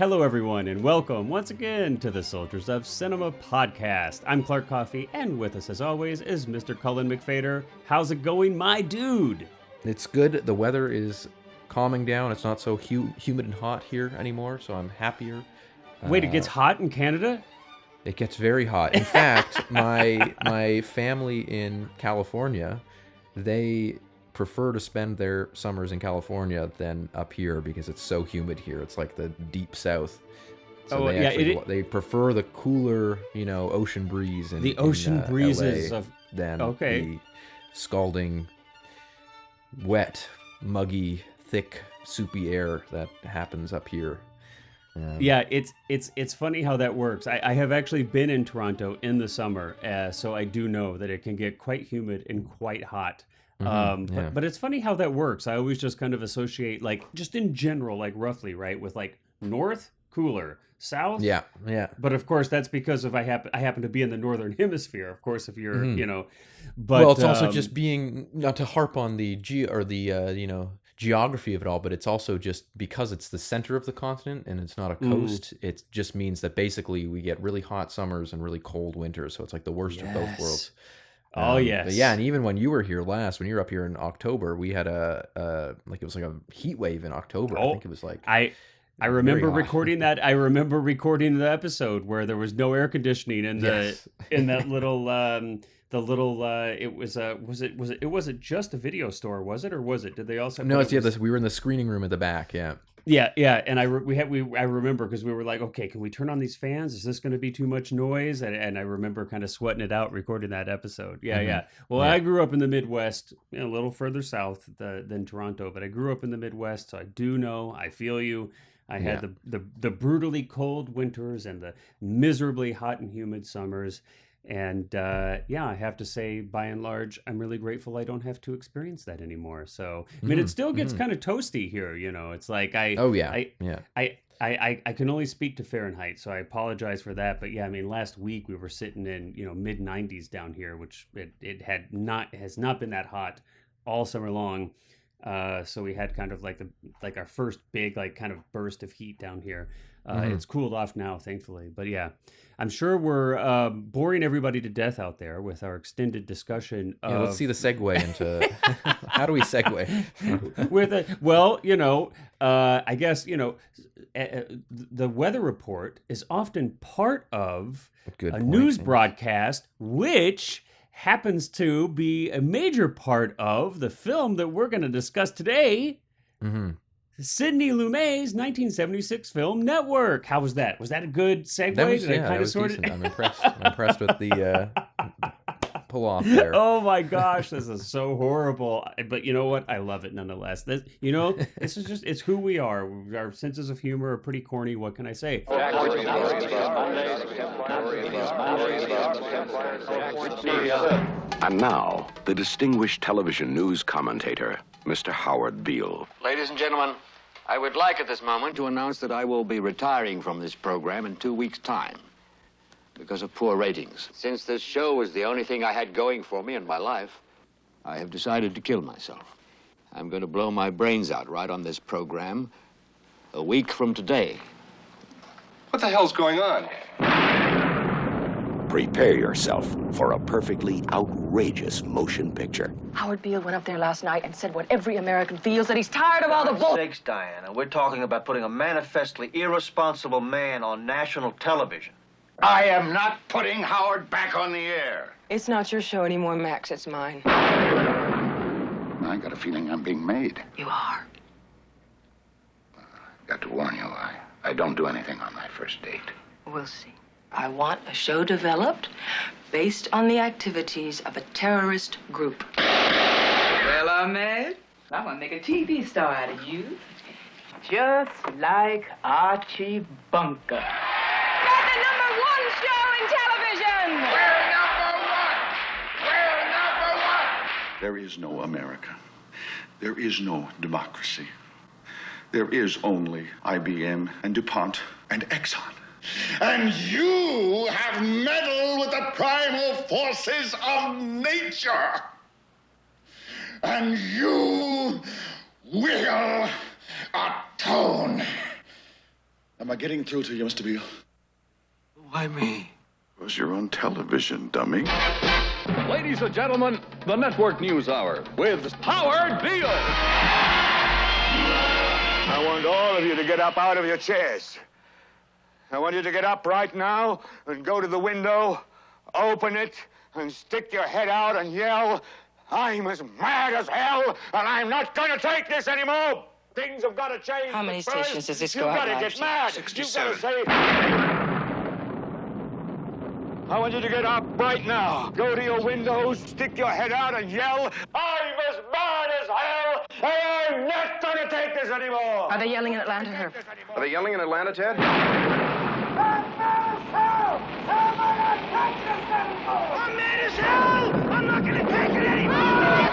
Hello, everyone, and welcome once again to the Soldiers of Cinema podcast. I'm Clark Coffey, and with us, as always, is Mr. Cullen McFader. How's it going, my dude? It's good. The weather is calming down. It's not so humid and hot here anymore, so I'm happier. Wait, it gets hot in Canada? It gets very hot. In fact, my family in California, they prefer to spend their summers in California than up here because it's so humid here. It's like the deep south. So they prefer the cooler, ocean breeze the ocean breezes LA than the scalding, wet, muggy, thick, soupy air that happens up here. Yeah, it's funny how that works. I have actually been in Toronto in the summer, so I do know that it can get quite humid and quite hot. But it's funny how that works. I always just kind of associate, just in general, roughly, right, with north, cooler, south. Yeah. But of course, that's because I happen to be in the northern hemisphere. Of course, if you're, but it's also just being, not to harp on the geography of it all, but it's also just because it's the center of the continent and it's not a coast. It just means that basically we get really hot summers and really cold winters. So it's like the worst of both worlds. Oh yes. But yeah, and even when you were here last, when you were up here in October, we had it was like a heat wave in October. I think it was like I remember recording that. I remember recording the episode where there was no air conditioning in that little it wasn't just a video store, was it, or was it? Did they also? No, we were in the screening room at the back. Yeah, and I remember because we were like, okay, can we turn on these fans? Is this going to be too much noise? And I remember kind of sweating it out recording that episode. Yeah. Well, I grew up in the Midwest, a little further south than Toronto, but I grew up in the Midwest, so I do know. I feel you. I had the brutally cold winters and the miserably hot and humid summers. And I have to say, by and large, I'm really grateful I don't have to experience that anymore. So, I mean, it still gets kind of toasty here, It's like I can only speak to Fahrenheit, so I apologize for that. But yeah, I mean, last week we were sitting in mid 90s down here, which it has not been that hot all summer long. So we had kind of like our first big kind of burst of heat down here. It's cooled off now, thankfully. But yeah, I'm sure we're boring everybody to death out there with our extended discussion. Let's see the segue into how do we segue? I guess the weather report is often part of news broadcast, which happens to be a major part of the film that we're going to discuss today. Sidney Lumet's 1976 film Network. How was that? Was that a good segue? That was decent. I'm impressed. I'm impressed with the pull off there. Oh my gosh, this is so horrible. But you know what? I love it nonetheless. This is just, it's who we are. Our senses of humor are pretty corny. What can I say? And now, the distinguished television news commentator, Mr. Howard Beale. Ladies and gentlemen, I would like at this moment to announce that I will be retiring from this program in 2 weeks' time because of poor ratings. Since this show was the only thing I had going for me in my life, I have decided to kill myself. I'm going to blow my brains out right on this program a week from today. What the hell's going on? Prepare yourself for a perfectly outrageous motion picture. Howard Beale went up there last night and said what every American feels, that he's tired of all the bull. Sakes, Diana, we're talking about putting a manifestly irresponsible man on national television. I am not putting Howard back on the air. It's not your show anymore, Max. It's mine. I got a feeling I'm being made. You are. Got to warn you, I don't do anything on my first date. We'll see. I want a show developed based on the activities of a terrorist group. Well, Ahmed, I'm gonna make a TV star out of you. Just like Archie Bunker. You're the #1 show in television! We're number one! There is no America. There is no democracy. There is only IBM and DuPont and Exxon. And you have meddled with the primal forces of nature. And you will atone. Am I getting through to you, Mr. Beale? Why me? Because you're on television, dummy. Ladies and gentlemen, the Network News Hour with Howard Beale. I want all of you to get up out of your chairs. I want you to get up right now and go to the window, open it, and stick your head out and yell, "I'm as mad as hell, and I'm not going to take this anymore. Things have got to change." How many but first, stations does this go out You've got to live get to? mad. 67. You've got to say... I want you to get up right now. Go to your windows, stick your head out, and yell, "I'm as mad as hell, and I'm not going to take this anymore." Are they yelling in Atlanta, Herb? Are they yelling in Atlanta, Ted? I'm mad as hell! I'm not going to take it anymore!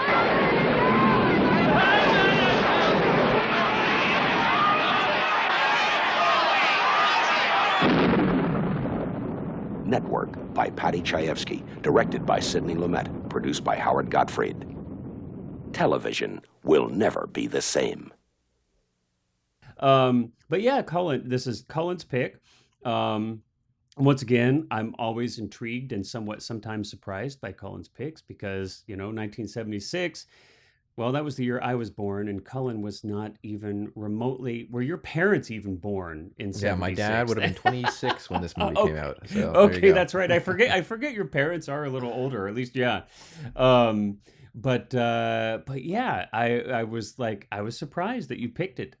Network by Patty Chayefsky, directed by Sidney Lumet, produced by Howard Gottfried. Television will never be the same. But yeah, Cullen, this is Cullen's pick. Once again, I'm always intrigued and sometimes surprised by Cullen's picks because, 1976, well, that was the year I was born, and Cullen was not even remotely. Were your parents even born in 76? Yeah, my dad would have been 26 when this movie came out. So okay, that's right. I forget your parents are a little older, at least, yeah. But yeah, I was surprised that you picked it.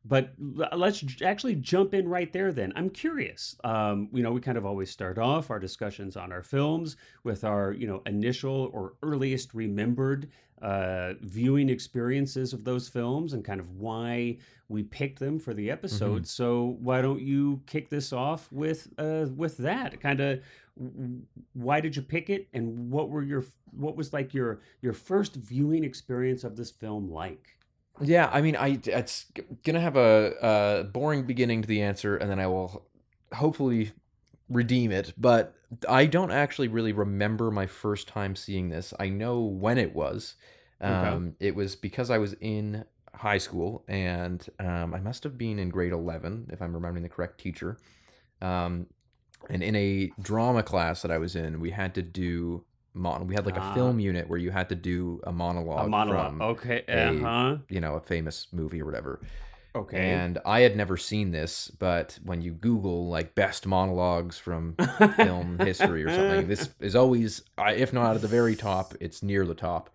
But let's actually jump in right there then. I'm curious. We kind of always start off our discussions on our films with our, initial or earliest remembered viewing experiences of those films and kind of why we picked them for the episode. So why don't you kick this off with that? Kind of why did you pick it, and what was like your first viewing experience of this film like? Yeah, I mean, it's gonna have a boring beginning to the answer, and then I will hopefully redeem it. But I don't actually really remember my first time seeing this. I know when it was. Okay. It was because I was in high school, and I must have been in grade 11, if I'm remembering the correct teacher. And in a drama class that I was in, we had to do... we had like a film unit where you had to do a monologue from okay, a famous movie or whatever. Okay. And I had never seen this, but when you Google like best monologues from film history or something, this is always, if not at the very top, it's near the top.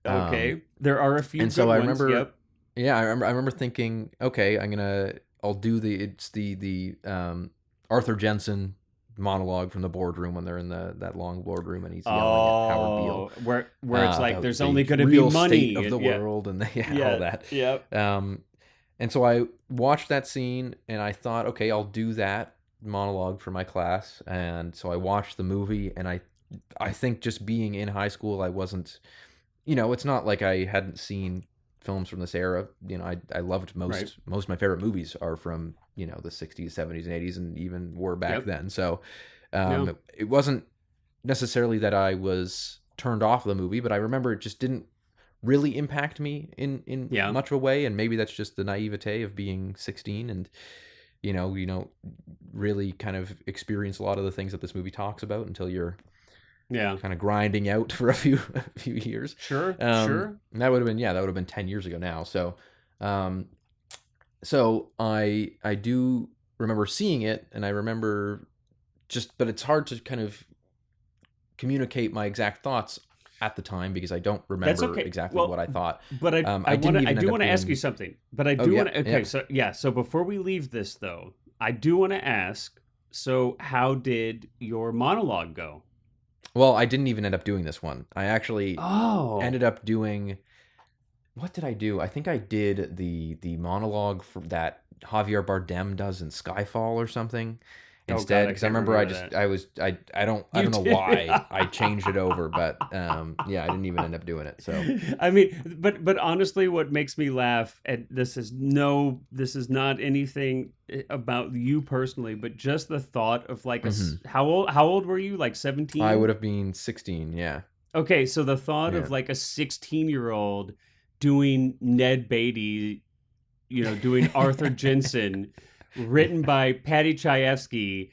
Okay, there are a few. And good so I ones. remember, Yep. yeah, I remember thinking, okay, I'll do the Arthur Jensen monologue from the boardroom when they're in that long boardroom and he's yelling at Howard Beale, where it's like there's only going to be real money state of the world and all that. Yep. And so I watched that scene and I thought, okay, I'll do that monologue for my class. And so I watched the movie, and I think just being in high school, I wasn't, it's not like I hadn't seen films from this era. I loved most of my favorite movies are from, the 60s, 70s, and 80s, and even were back then. So it wasn't necessarily that I was turned off the movie, but I remember it just didn't really impact me in much of a way. And maybe that's just the naivete of being 16 and, you don't really kind of experience a lot of the things that this movie talks about until you're kind of grinding out for a few years. Sure. And that would have been 10 years ago now. So, so I do remember seeing it, and I remember but it's hard to kind of communicate my exact thoughts at the time because I don't remember exactly what I thought. But I do want to ask you something. But I do want to. Okay, yeah. So before we leave this, though, I do want to ask. So how did your monologue go? Well, I didn't even end up doing this one. I actually ended up doing... What did I do? I think I did the monologue that Javier Bardem does in Skyfall or something instead, because I remember I don't know why I changed it over, but I didn't even end up doing it. So I mean, but honestly, what makes me laugh, and this is not anything about you personally, but just the thought of like how old were you? Like 17? I would have been 16. Yeah. Okay, so the thought of like a 16-year-old doing Ned Beatty, doing Arthur Jensen. written by Patty Chayefsky,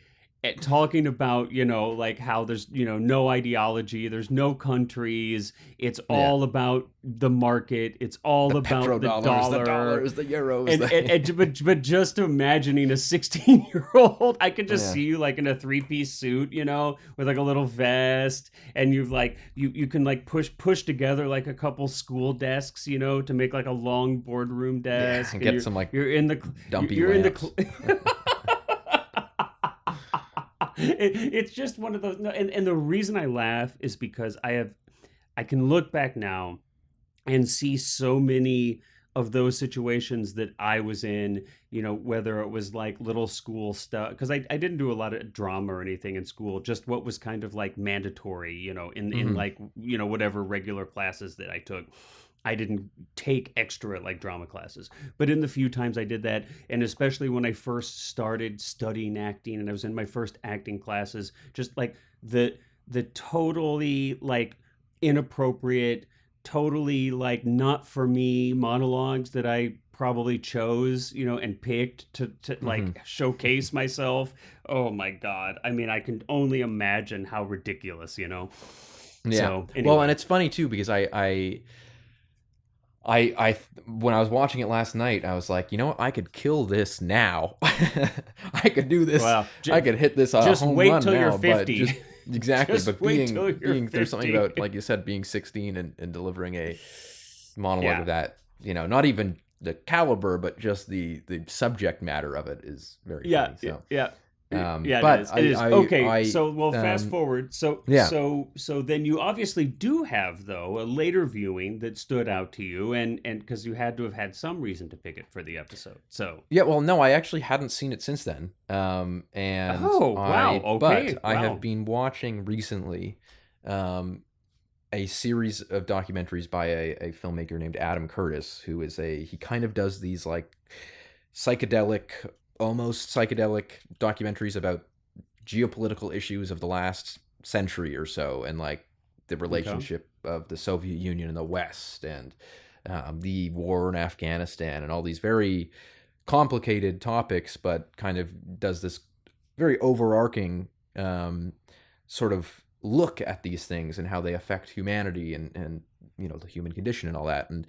talking about, like how there's, no ideology, there's no countries. It's all about the market. It's all The about the petrodollars, dollar, the dollars, the euros. but just imagining a 16-year-old, I could just Yeah. see you like in a 3-piece suit, with like a little vest, and you've like you can like push together like a couple school desks, to make like a long boardroom desk. and get some like you're in the dumpy you're lamps. in the it's just one of those, and the reason I laugh is because I can look back now and see so many of those situations that I was in, whether it was like little school stuff, because I didn't do a lot of drama or anything in school, just what was kind of like mandatory, in like, whatever regular classes that I took. I didn't take extra like drama classes, but in the few times I did that, and especially when I first started studying acting and I was in my first acting classes, just like the totally like inappropriate, totally like not for me monologues that I probably chose, and picked to like showcase myself. Oh my God. I mean, I can only imagine how ridiculous, Yeah. So, anyway. Well, and it's funny too, because I when I was watching it last night, I was like, you know what? I could kill this now. I could do this. Wow. I could hit this just home wait run till now, you're 50. But exactly. Just but wait till you're being there's something 50. about, like you said, being 16 and delivering a monologue Yeah. of that, not even the caliber, but just the subject matter of it is very funny. So. Yeah. But it is. Okay, so we'll fast um, forward. So yeah. so then you obviously do have, though, a later viewing that stood out to you, and because you had to have had some reason to pick it for the episode. So Yeah, well, no, I actually hadn't seen it since then. And wow, okay, I wow. have been watching recently a series of documentaries by a filmmaker named Adam Curtis, who is he kind of does these like almost psychedelic documentaries about geopolitical issues of the last century or so, and like the relationship of the Soviet Union and the West, and the war in Afghanistan, and all these very complicated topics, but kind of does this very overarching sort of look at these things and how they affect humanity and the human condition and all that, and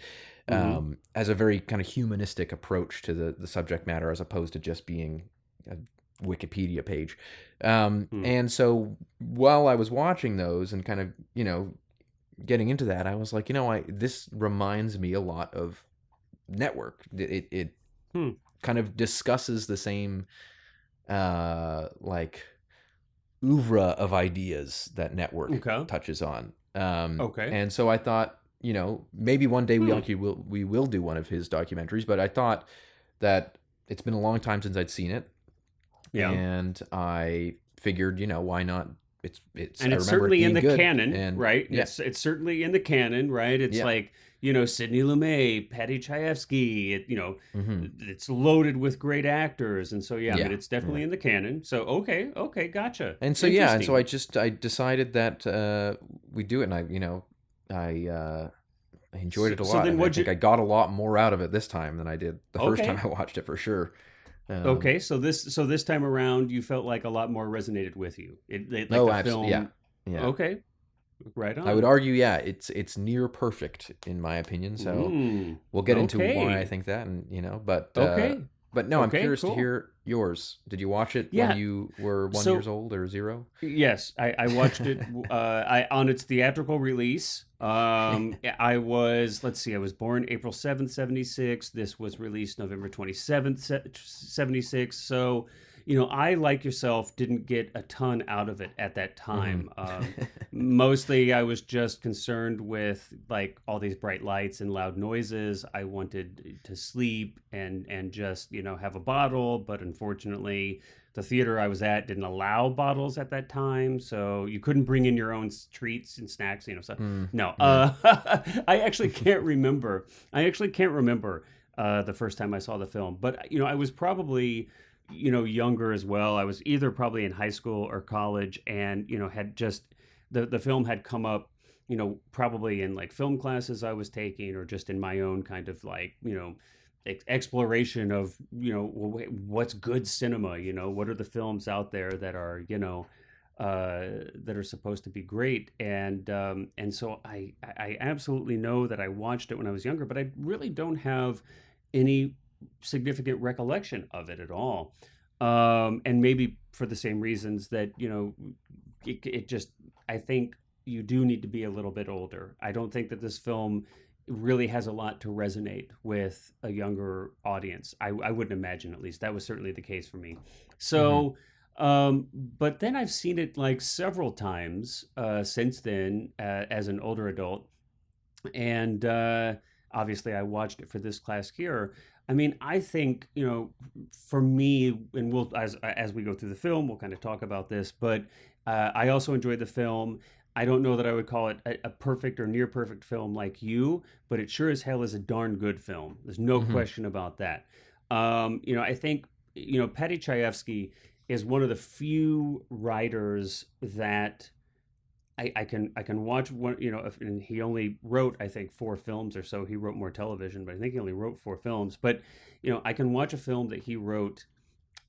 as a very kind of humanistic approach to the subject matter, as opposed to just being a Wikipedia page. And so while I was watching those and kind of, getting into that, I was like, this reminds me a lot of Network. It kind of discusses the same like oeuvre of ideas that Network touches on. And so I thought, maybe one day we will do one of his documentaries, but I thought that it's been a long time since I'd seen it. Yeah. And I figured, why not? It's and it's certainly in the canon, and, right? Yeah. It's certainly in the canon, right? It's like, Sidney Lumet, Patty Chayefsky, it's loaded with great actors. And so, I mean, it's definitely in the canon. So, okay, gotcha. And so, and so I decided that we do it, and I enjoyed it a lot. So then I think I got a lot more out of it this time than I did the first time I watched it, for sure. So this time around, you felt like a lot more resonated with you. Absolutely, yeah. Okay, right on. I would argue, it's near perfect in my opinion. So we'll get into why I think that, and but no, I'm curious to hear yours. Did you watch it when you were 1 years old or 0? Yes, I watched it on its theatrical release. I was born April 7th, 76. This was released November 27th, 76. So, I, like yourself, didn't get a ton out of it at that time. Mostly I was just concerned with like all these bright lights and loud noises. I wanted to sleep and just, have a bottle, but unfortunately the theater I was at didn't allow bottles at that time, so you couldn't bring in your own treats and snacks, so no. I actually can't remember. The first time I saw the film, but I was probably younger as well. I was either probably in high school or college, and had just the film had come up, probably in like film classes I was taking, or just in my own kind of like exploration of, what's good cinema, what are the films out there that are, that are supposed to be great. And so I absolutely know that I watched it when I was younger, but I really don't have any significant recollection of it at all. And maybe for the same reasons that, it just, I think you do need to be a little bit older. I don't think that this film really has a lot to resonate with a younger audience. I wouldn't imagine, at least. That was certainly the case for me. So, but then I've seen it like several times since then as an older adult. And obviously I watched it for this class here. I mean, I think, for me, and we'll, as we go through the film, we'll kind of talk about this, but I also enjoyed the film. I don't know that I would call it a perfect or near perfect film like you, but it sure as hell is a darn good film. There's no question about that. I think, Paddy Chayefsky is one of the few writers that I can watch one, and he only wrote, I think, 4 films or so. He wrote more television, but I think he only wrote 4 films. But, I can watch a film that he wrote,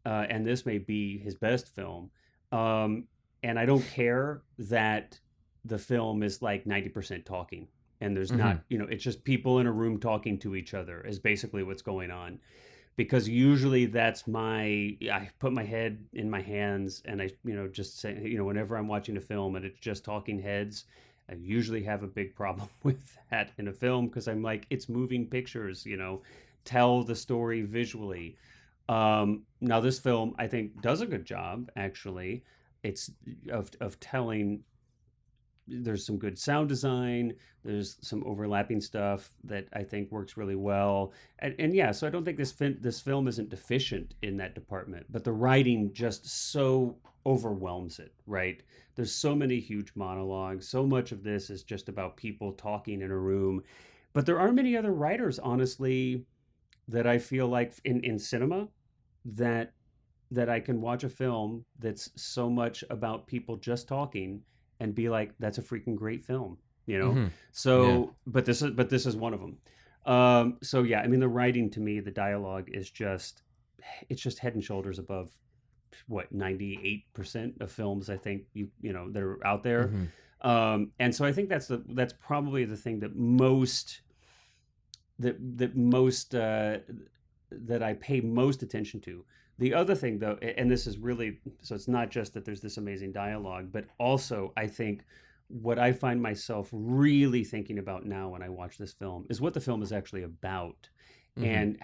and this may be his best film. And I don't care that the film is like 90% talking, and there's not, it's just people in a room talking to each other is basically what's going on. Because usually that's I put my head in my hands and I, just say, whenever I'm watching a film and it's just talking heads, I usually have a big problem with that in a film, because I'm like, it's moving pictures, tell the story visually. Now this film, I think, does a good job, actually. It's of telling. There's some good sound design. There's some overlapping stuff that I think works really well. And yeah, so I don't think this film isn't deficient in that department, but the writing just so overwhelms it, right? There's so many huge monologues. So much of this is just about people talking in a room. But there are many other writers, honestly, that I feel like in cinema that I can watch a film that's so much about people just talking and be like, that's a freaking great film, So, yeah. but this is one of them. So yeah, I mean, the writing, to me, the dialogue is just head and shoulders above what 98% of films I think that are out there. And so I think that's probably the thing that that I pay most attention to. The other thing, though, and this is really, so it's not just that there's this amazing dialogue, but also I think what I find myself really thinking about now when I watch this film is what the film is actually about. And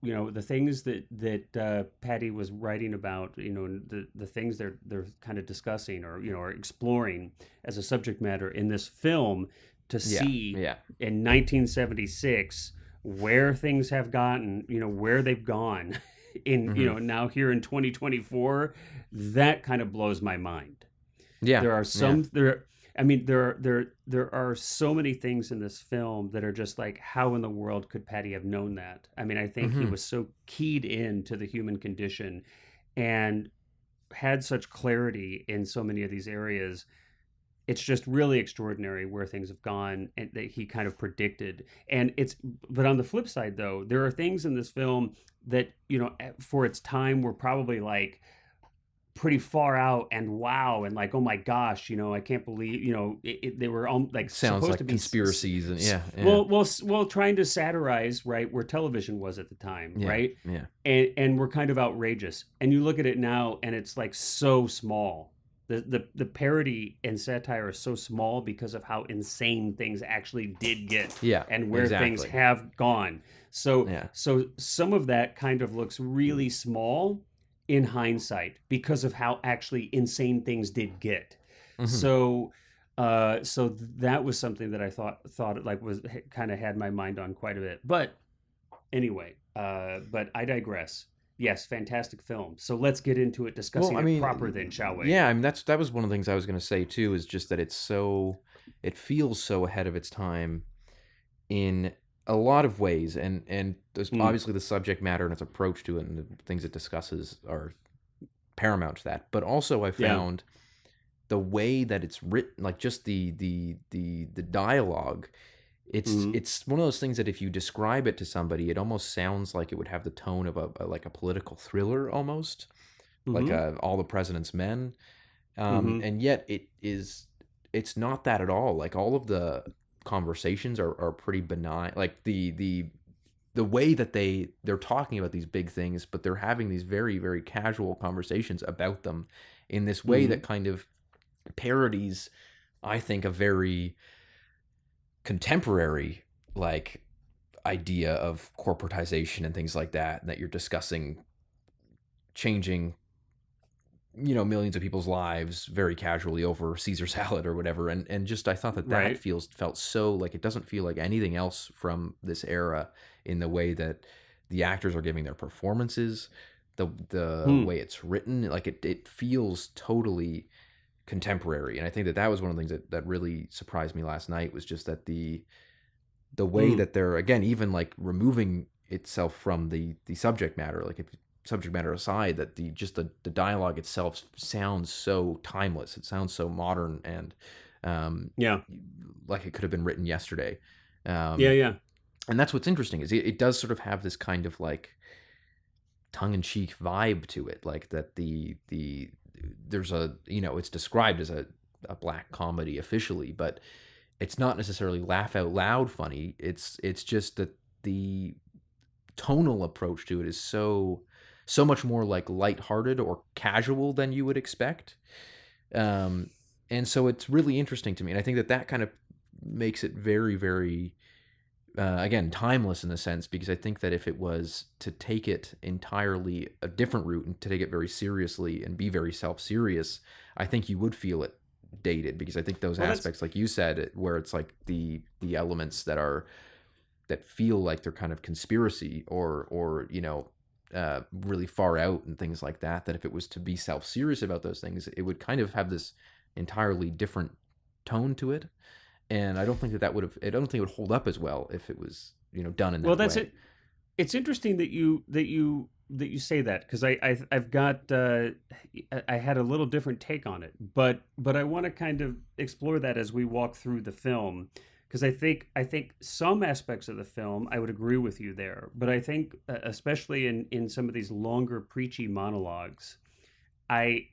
the things that Paddy was writing about, the things they're kind of discussing or exploring as a subject matter in this film, to see in 1976 where things have gotten, where they've gone in, now here in 2024, that kind of blows my mind. Yeah. There are there are so many things in this film that are just like, how in the world could Paddy have known that? I mean, I think he was so keyed in to the human condition and had such clarity in so many of these areas. It's just really extraordinary where things have gone and that he kind of predicted. But on the flip side, though, there are things in this film that, for its time were probably like pretty far out and wow. And like, oh my gosh, I can't believe, they were like sounds supposed like to be conspiracies and yeah. Well, trying to satirize, right, where television was at the time, right? Yeah. And we're kind of outrageous. And you look at it now and it's like so small. The parody and satire is so small because of how insane things actually did get, and where things have gone. So some of that kind of looks really small in hindsight because of how actually insane things did get. So that was something that I thought like was kind of had my mind on quite a bit. But anyway, but I digress. Yes, fantastic film. So let's get into it, discussing it proper then, shall we? Yeah, I mean, that was one of the things I was going to say too, is just that it feels so ahead of its time in a lot of ways. And there's obviously the subject matter and its approach to it and the things it discusses are paramount to that. But also I found the way that it's written, like just the dialogue it's one of those things that if you describe it to somebody, it almost sounds like it would have the tone of like a political thriller almost, like All the President's Men, and yet it's not that at all. Like all of the conversations are pretty benign. Like the way that they're talking about these big things, but they're having these very, very casual conversations about them in this way that kind of parodies, I think, a very contemporary like idea of corporatization and things like that, and that you're discussing changing millions of people's lives very casually over Caesar salad or whatever, and just I thought that felt so like it doesn't feel like anything else from this era in the way that the actors are giving their performances, the way it's written, like it feels totally contemporary. And I think that was one of the things that really surprised me last night, was just that the way that they're, again, even like removing itself from the subject matter, like if subject matter aside, that the dialogue itself sounds so timeless. It sounds so modern and like it could have been written yesterday. And that's what's interesting, is it does sort of have this kind of like tongue-in-cheek vibe to it, like that there's a, it's described as a black comedy officially, but it's not necessarily laugh out loud funny. It's just that the tonal approach to it is so much more like lighthearted or casual than you would expect. And so it's really interesting to me. And I think that kind of makes it very, very, again, timeless in the sense, because I think that if it was to take it entirely a different route and to take it very seriously and be very self-serious, I think you would feel it dated, because I think those aspects, like you said, where it's like the elements that feel like they're kind of conspiracy or really far out and things like that if it was to be self-serious about those things, it would kind of have this entirely different tone to it. And I don't think that would have. I don't think it would hold up as well if it was, done in that way. Well, that's it. It's interesting that you say that, because I've got I had a little different take on it, but I want to kind of explore that as we walk through the film, because I think some aspects of the film I would agree with you there, but I think especially in some of these longer preachy monologues, I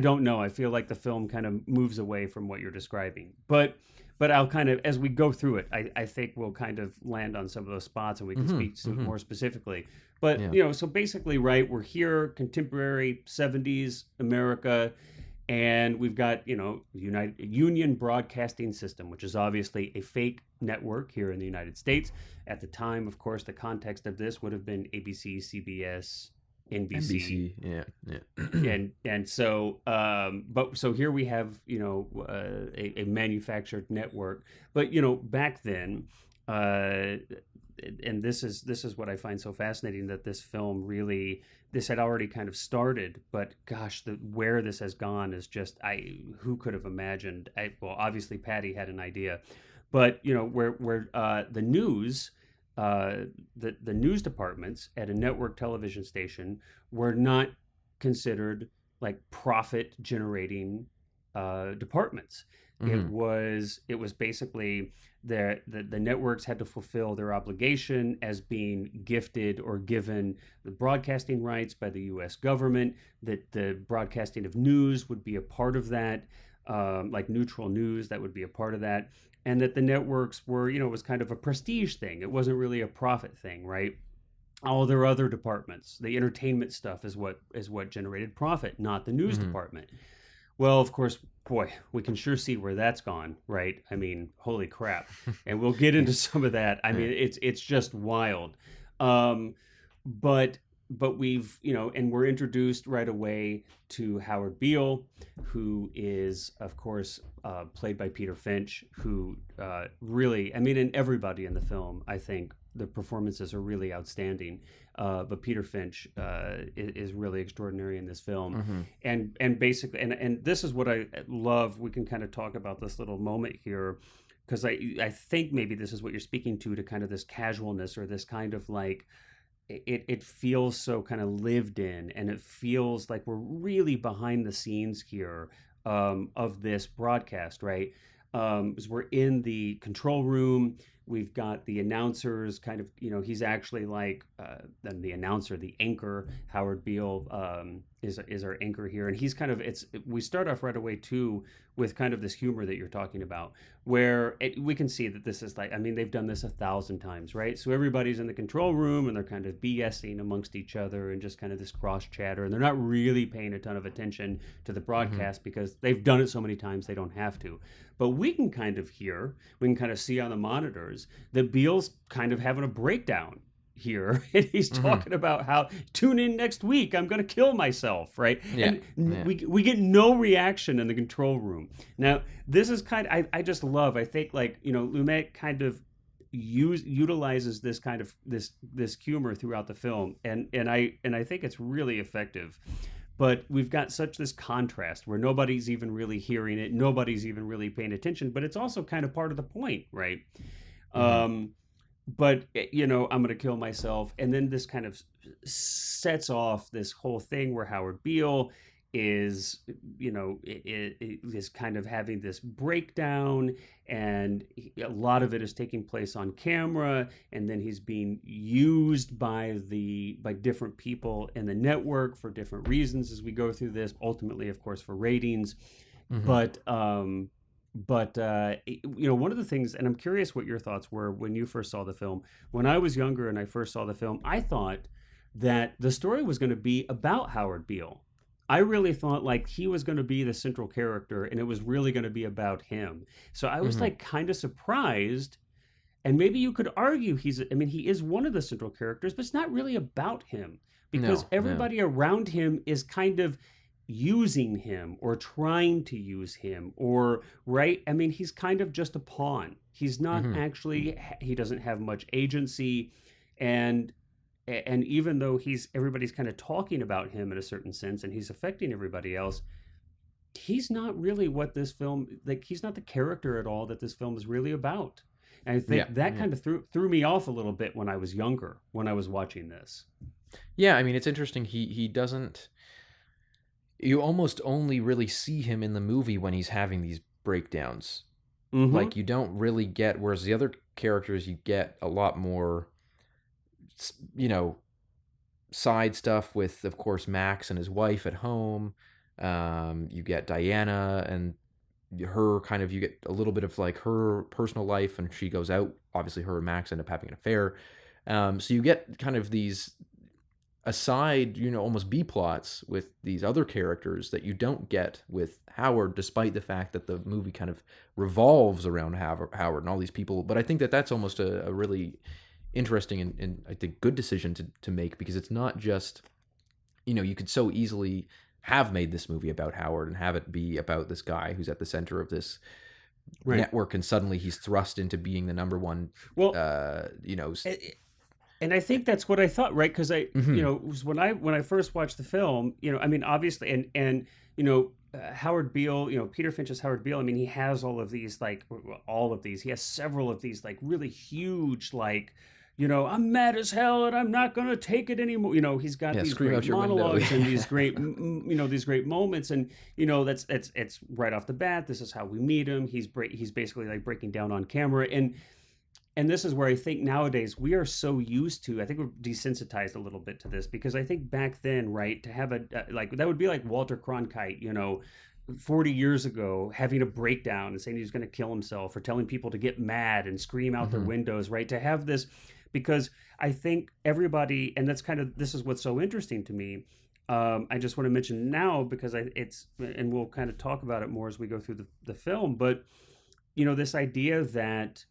don't know. I feel like the film kind of moves away from what you're describing, but I'll kind of, as we go through it, I think we'll kind of land on some of those spots and we can speak to it more specifically. But so basically, right, we're here, contemporary 70s America, and we've got Union Broadcasting System, which is obviously a fake network here in the United States. At the time, of course, the context of this would have been ABC, CBS, NBC. And so so here we have a manufactured network, but back then, and this is what I find so fascinating, that this film really, this had already kind of started, but gosh, where this has gone is just, who could have imagined? Well, obviously Patty had an idea, but where the news, the news departments at a network television station were not considered like profit generating departments. It was basically the networks had to fulfill their obligation as being gifted or given the broadcasting rights by the U.S. government, that the broadcasting of news would be a part of that, like neutral news, that would be a part of that. And that the networks were, it was kind of a prestige thing. It wasn't really a profit thing, right? All their other departments, the entertainment stuff is what generated profit, not the news department. Well, of course, boy, we can sure see where that's gone, right? I mean, holy crap. And we'll get into some of that. I mean, it's just wild. But we've, and we're introduced right away to Howard Beale, who is, of course, played by Peter Finch, who really, I mean, and everybody in the film, I think the performances are really outstanding. But Peter Finch is really extraordinary in this film. And basically, and this is what I love. We can kind of talk about this little moment here, because I think maybe this is what you're speaking to kind of this casualness, or this kind of like, it feels so kind of lived in, and it feels like we're really behind the scenes here of this broadcast, right? is we're in the control room. We've got the announcers kind of, he's actually like then the announcer, the anchor. Howard Beale is our anchor here, and he's kind of we start off right away too with kind of this humor that you're talking about, where we can see that this is like, I mean, they've done this 1,000 times, right? So everybody's in the control room and they're kind of BSing amongst each other and just kind of this cross chatter, and they're not really paying a ton of attention to the broadcast because they've done it so many times they don't have to. But we can kind of see on the monitors that Beale's kind of having a breakdown here, and he's talking about how, tune in next week, I'm going to kill myself, right? Yeah. We get no reaction in the control room. Now, this is kind of, I just love, I think, like, Lumet kind of utilizes this kind of this humor throughout the film, and I think it's really effective. But we've got such this contrast where nobody's even really hearing it, nobody's even really paying attention, but it's also kind of part of the point, right? But I'm going to kill myself, and then this kind of sets off this whole thing where Howard Beale is is kind of having this breakdown, and a lot of it is taking place on camera, and then he's being used by different people in the network for different reasons as we go through this, ultimately of course for ratings. But one of the things, and I'm curious what your thoughts were when you first saw the film. When I was younger and I first saw the film, I thought that the story was going to be about Howard Beale. I really thought like he was going to be the central character, and it was really going to be about him. So I was like kind of surprised, and maybe you could argue he is one of the central characters, but it's not really about him, because everybody around him is kind of using him or trying to use him, or right. I mean, he's kind of just a pawn. He's not actually, he doesn't have much agency, and even though everybody's kind of talking about him in a certain sense, and he's affecting everybody else, he's not really what this film, like, he's not the character at all that this film is really about. And I think that kind of threw me off a little bit when I was younger, when I was watching this. Yeah, I mean, it's interesting. He doesn't, you almost only really see him in the movie when he's having these breakdowns. Like, you don't really get, whereas the other characters, you get a lot more, side stuff with, of course, Max and his wife at home. You get Diana and her kind of, you get a little bit of like her personal life, and she goes out. Obviously, her and Max end up having an affair. So you get kind of these aside, almost B plots with these other characters that you don't get with Howard, despite the fact that the movie kind of revolves around Howard and all these people. But I think that that's almost a really interesting and I think good decision to make, because it's not just, you could so easily have made this movie about Howard and have it be about this guy who's at the center of this network, and suddenly he's thrust into being the number one, and I think that's what I thought, right? Because when I first watched the film, obviously, and Howard Beale, Peter Finch's Howard Beale, I mean, he has he has several of these like really huge, like, I'm mad as hell and I'm not going to take it anymore. He's got these great monologues and these great, these great moments. And, it's right off the bat. This is how we meet him. He's basically like breaking down on camera. And this is where I think nowadays we are so used to, I think we're desensitized a little bit to this, because I think back then, right, to have that would be like Walter Cronkite, 40 years ago, having a breakdown and saying he was going to kill himself, or telling people to get mad and scream out their windows, right? To have this, because I think everybody, and this is what's so interesting to me. I just want to mention now, because and we'll kind of talk about it more as we go through the film, but, this idea that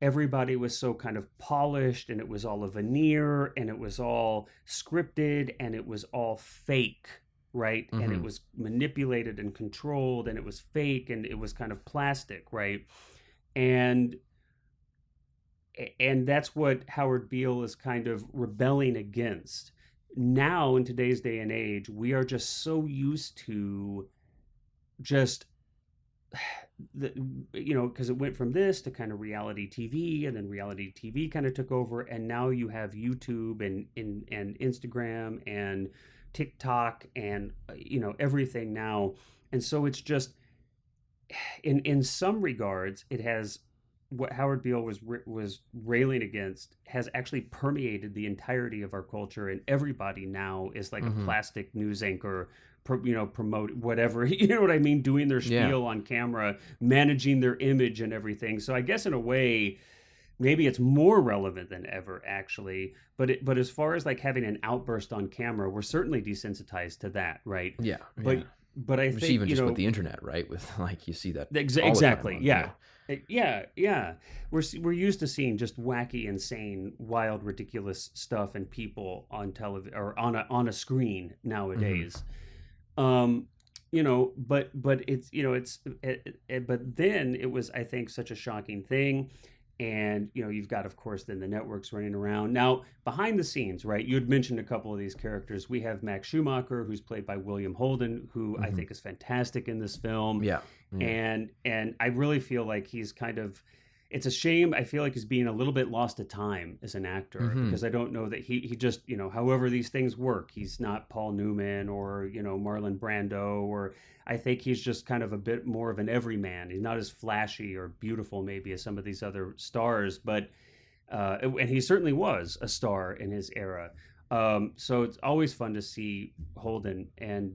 everybody was so kind of polished, and it was all a veneer, and it was all scripted, and it was all fake, right? And it was manipulated and controlled, and it was fake, and it was kind of plastic, right? And that's what Howard Beale is kind of rebelling against. Now, in today's day and age, we are just so used to just, because it went from this to kind of reality TV, and then reality TV kind of took over, and now you have YouTube and Instagram and TikTok and everything now. And so it's just, in some regards, it has what Howard Beale was railing against has actually permeated the entirety of our culture, and everybody now is like a plastic news anchor, promote whatever, you know what I mean, doing their spiel on camera, managing their image and everything. So I guess in a way, maybe it's more relevant than ever, actually. But as far as like having an outburst on camera, we're certainly desensitized to that, right? Yeah. But I think even just with the internet, right? With like you see that exactly. Yeah. We're used to seeing just wacky, insane, wild, ridiculous stuff and people on television or on a screen nowadays. But it's but then it was, I think, such a shocking thing. And, you've got, of course, then the networks running around. Now, behind the scenes, right, you had mentioned a couple of these characters. We have Max Schumacher, who's played by William Holden, who I think is fantastic in this film. Yeah. And I really feel like he's kind of, it's a shame. I feel like he's being a little bit lost to time as an actor, because I don't know that he just, however these things work, he's not Paul Newman or, Marlon Brando, or I think he's just kind of a bit more of an everyman. He's not as flashy or beautiful maybe as some of these other stars, but and he certainly was a star in his era. So it's always fun to see Holden, and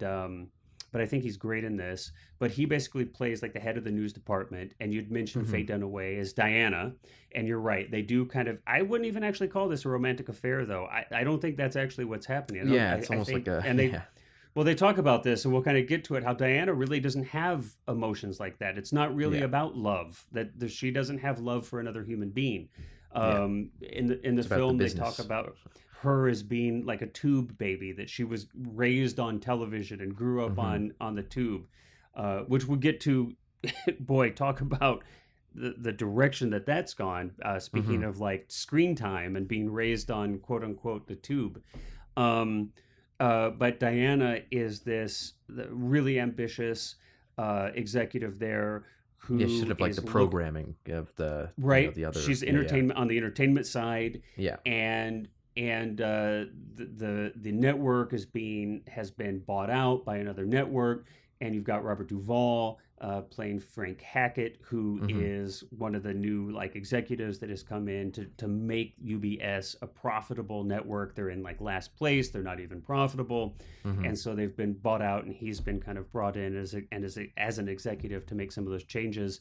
but I think he's great in this. But he basically plays like the head of the news department, and you'd mentioned Faye Dunaway as Diana, and you're right. They do kind of, I wouldn't even actually call this a romantic affair, though. I don't think that's actually what's happening. It's almost like a... And they, well, they talk about this, and we'll kind of get to it, how Diana really doesn't have emotions like that. It's not really about love, that she doesn't have love for another human being. In the film, they talk about her as being like a tube baby, that she was raised on television and grew up on the tube, which we'll get to. Boy, talk about the direction that's gone. Speaking of like screen time and being raised on quote unquote the tube. But Diana is this really ambitious executive there. Who she's sort of like the programming of the the other. She's entertainment on the entertainment side. Yeah, and the network has been bought out by another network, and you've got Robert Duvall playing Frank Hackett, who is one of the new like executives that has come in to make UBS a profitable network. They're in like last place; they're not even profitable, and so they've been bought out, and he's been kind of brought in as an executive to make some of those changes.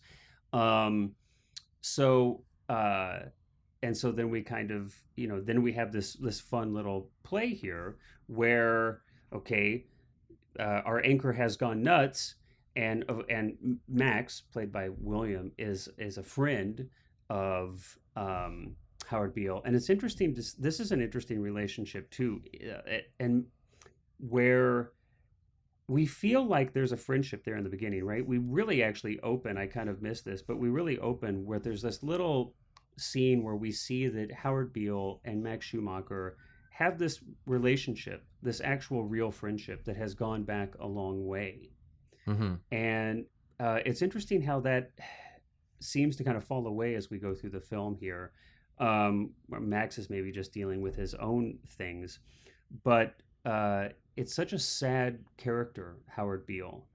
And so then we kind of, then we have this fun little play here where, okay, our anchor has gone nuts, and Max, played by William, is a friend of Howard Beale, and it's interesting. This is an interesting relationship too, and where we feel like there's a friendship there in the beginning, right? We really actually open. I kind of missed this, but we really open where there's this little scene where we see that Howard Beale and Max Schumacher have this relationship, this actual real friendship that has gone back a long way. And it's interesting how that seems to kind of fall away as we go through the film here. Max is maybe just dealing with his own things, but it's such a sad character, Howard Beale.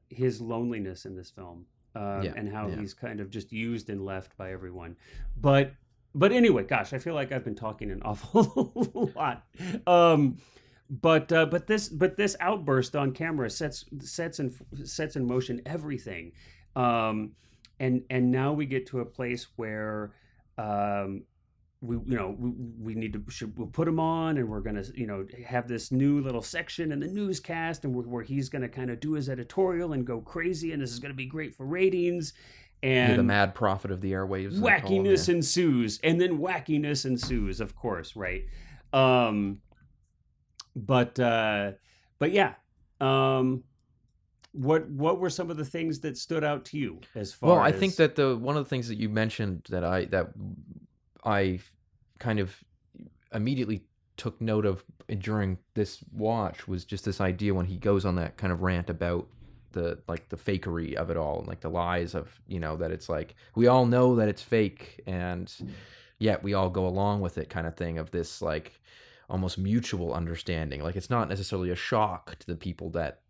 His loneliness in this film. And how he's kind of just used and left by everyone. But anyway, gosh, I feel like I've been talking an awful lot. But this outburst on camera sets in motion everything. And now we get to a place where we need to we'll put him on, and we're gonna have this new little section in the newscast, and where he's gonna kind of do his editorial and go crazy, and this is gonna be great for ratings. And the mad prophet of the airwaves. Wackiness ensues, and then wackiness ensues, of course, right? But yeah. What were some of the things that stood out to you as far? Well, I think that one of the things that you mentioned that I kind of immediately took note of during this watch was just this idea when he goes on that kind of rant about the fakery of it all, and like the lies of, that it's like, we all know that it's fake, and yet we all go along with it, kind of thing, of this like almost mutual understanding. Like, it's not necessarily a shock to the people that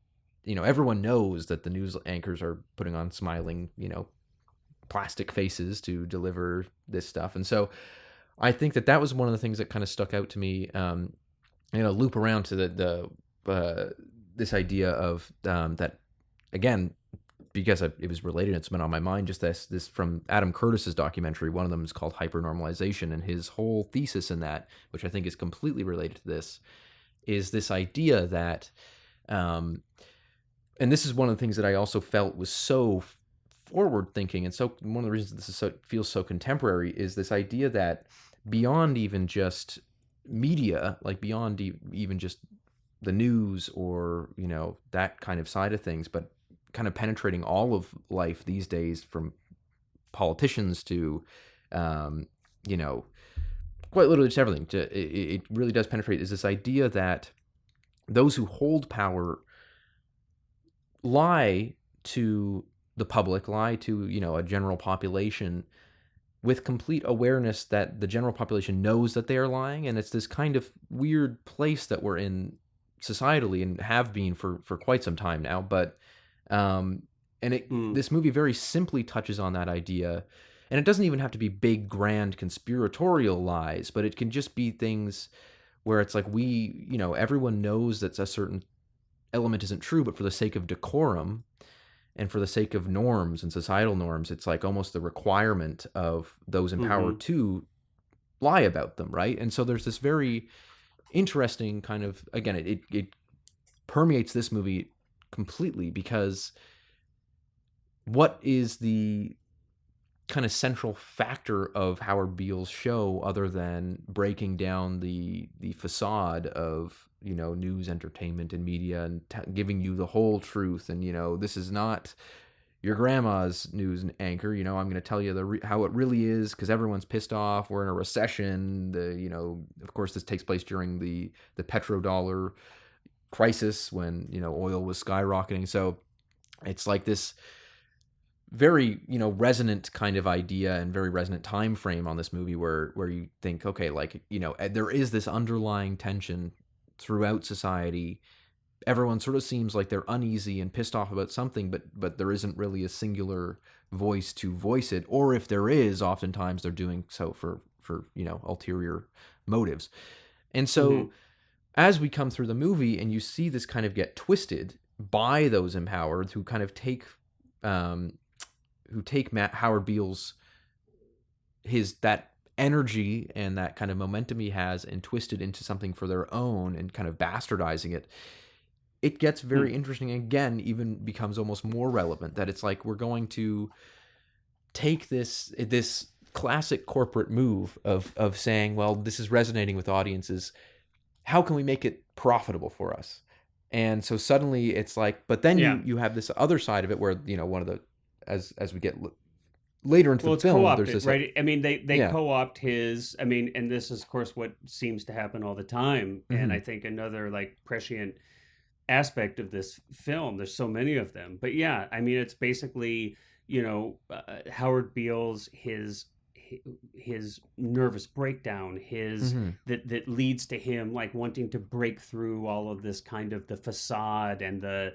everyone knows that the news anchors are putting on smiling, plastic faces to deliver this stuff. And so I think that was one of the things that kind of stuck out to me. Loop around to this idea of that again, because it was related, it's been on my mind. Just this from Adam Curtis's documentary. One of them is called Hypernormalization, and his whole thesis in that, which I think is completely related to this, is this idea that, and this is one of the things that I also felt was so forward thinking, and so one of the reasons this feels so contemporary is this idea that beyond even just media, like beyond even just the news or that kind of side of things, but kind of penetrating all of life these days, from politicians to quite literally just everything. It really does penetrate, is this idea that those who hold power lie to the public, lie to a general population with complete awareness that the general population knows that they are lying. And it's this kind of weird place that we're in societally and have been for quite some time now. But this movie very simply touches on that idea. And it doesn't even have to be big, grand, conspiratorial lies, but it can just be things where it's like everyone knows that a certain element isn't true, but for the sake of decorum and for the sake of norms and societal norms, it's like almost the requirement of those in power to lie about them, right? And so there's this very interesting kind of, again, it permeates this movie completely, because what is the kind of central factor of Howard Beale's show other than breaking down the facade of news, entertainment, and media, and giving you the whole truth? And this is not your grandma's news anchor. I'm going to tell you how it really is, because everyone's pissed off. We're in a recession. Of course, this takes place during the petrodollar crisis when oil was skyrocketing. So it's like this very resonant kind of idea and very resonant time frame on this movie where you think, okay, like there is this underlying tension throughout society. Everyone sort of seems like they're uneasy and pissed off about something, but there isn't really a singular voice to voice it, or if there is, oftentimes they're doing so for ulterior motives. And so as we come through the movie and you see this kind of get twisted by those empowered who kind of take Howard Beale's that energy and that kind of momentum he has and twist it into something for their own and kind of bastardizing it, it gets very interesting. Again, even becomes almost more relevant, that it's like we're going to take this classic corporate move of saying, well, this is resonating with audiences. How can we make it profitable for us? And so suddenly it's like, but then you have this other side of it where, one of the, as we get later into the film, there's this, right? I mean, they co-opt his, and this is of course what seems to happen all the time. And I think another like prescient aspect of this film, there's so many of them, but it's basically, Howard Beale's, his nervous breakdown, that leads to him like wanting to break through all of this kind of the facade and the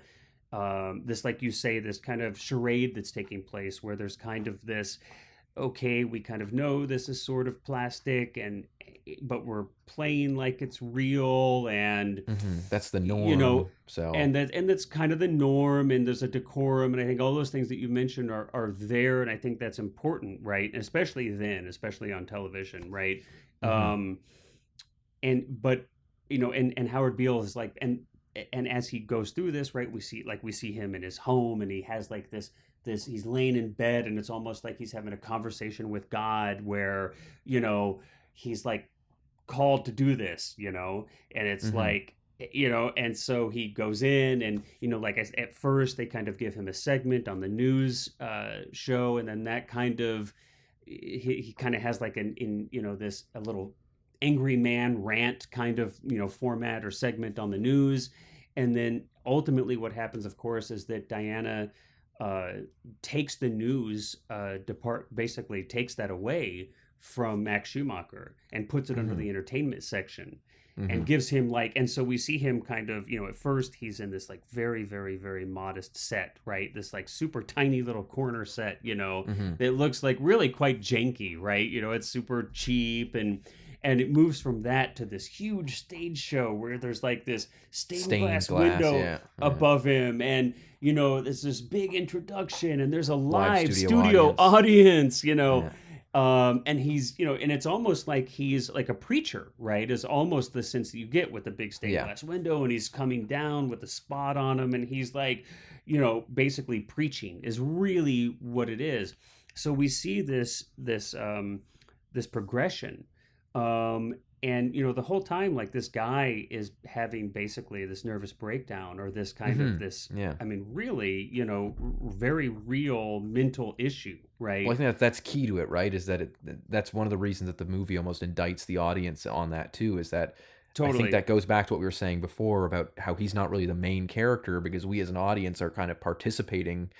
this, like you say, this kind of charade that's taking place where there's kind of this, okay, we kind of know this is sort of plastic but we're playing like it's real, and that's the norm, and that's kind of the norm, and there's a decorum, and I think all those things that you mentioned are there, and I think that's important, right? And especially on television, right? And Howard Beale is like, and as he goes through this, right, we see him in his home, and he has like this he's laying in bed, and it's almost like he's having a conversation with God where he's like called to do this, and it's like, and so he goes in, and like at first they kind of give him a segment on the news show, and then that kind of he kind of has like this a little angry man rant kind of format or segment on the news. And then ultimately what happens, of course, is that Diana takes the news basically takes that away from Max Schumacher and puts it under the entertainment section. and gives him like, and so we see him kind of, you know, at first he's in this like very, very, very modest set, right? This like super tiny little corner set, you know, that looks like really quite janky, right? You know, it's super cheap, and it moves from that to this huge stage show where there's like this stained glass window above him, and you know, there's this big introduction, and there's a live studio audience, you know. And he's, you know, and it's almost like he's like a preacher, right? Is almost the sense that you get with the big stained glass window, and he's coming down with a spot on him, and he's like, you know, basically preaching is really what it is. So we see this progression, and you know, the whole time, like this guy is having basically this nervous breakdown, or this kind of this, I mean, really, you know, very real mental issue, right? Well, I think that's key to it, right? Is that that's one of the reasons that the movie almost indicts the audience on that too, is that I think that goes back to what we were saying before about how he's not really the main character, because we as an audience are kind of participating.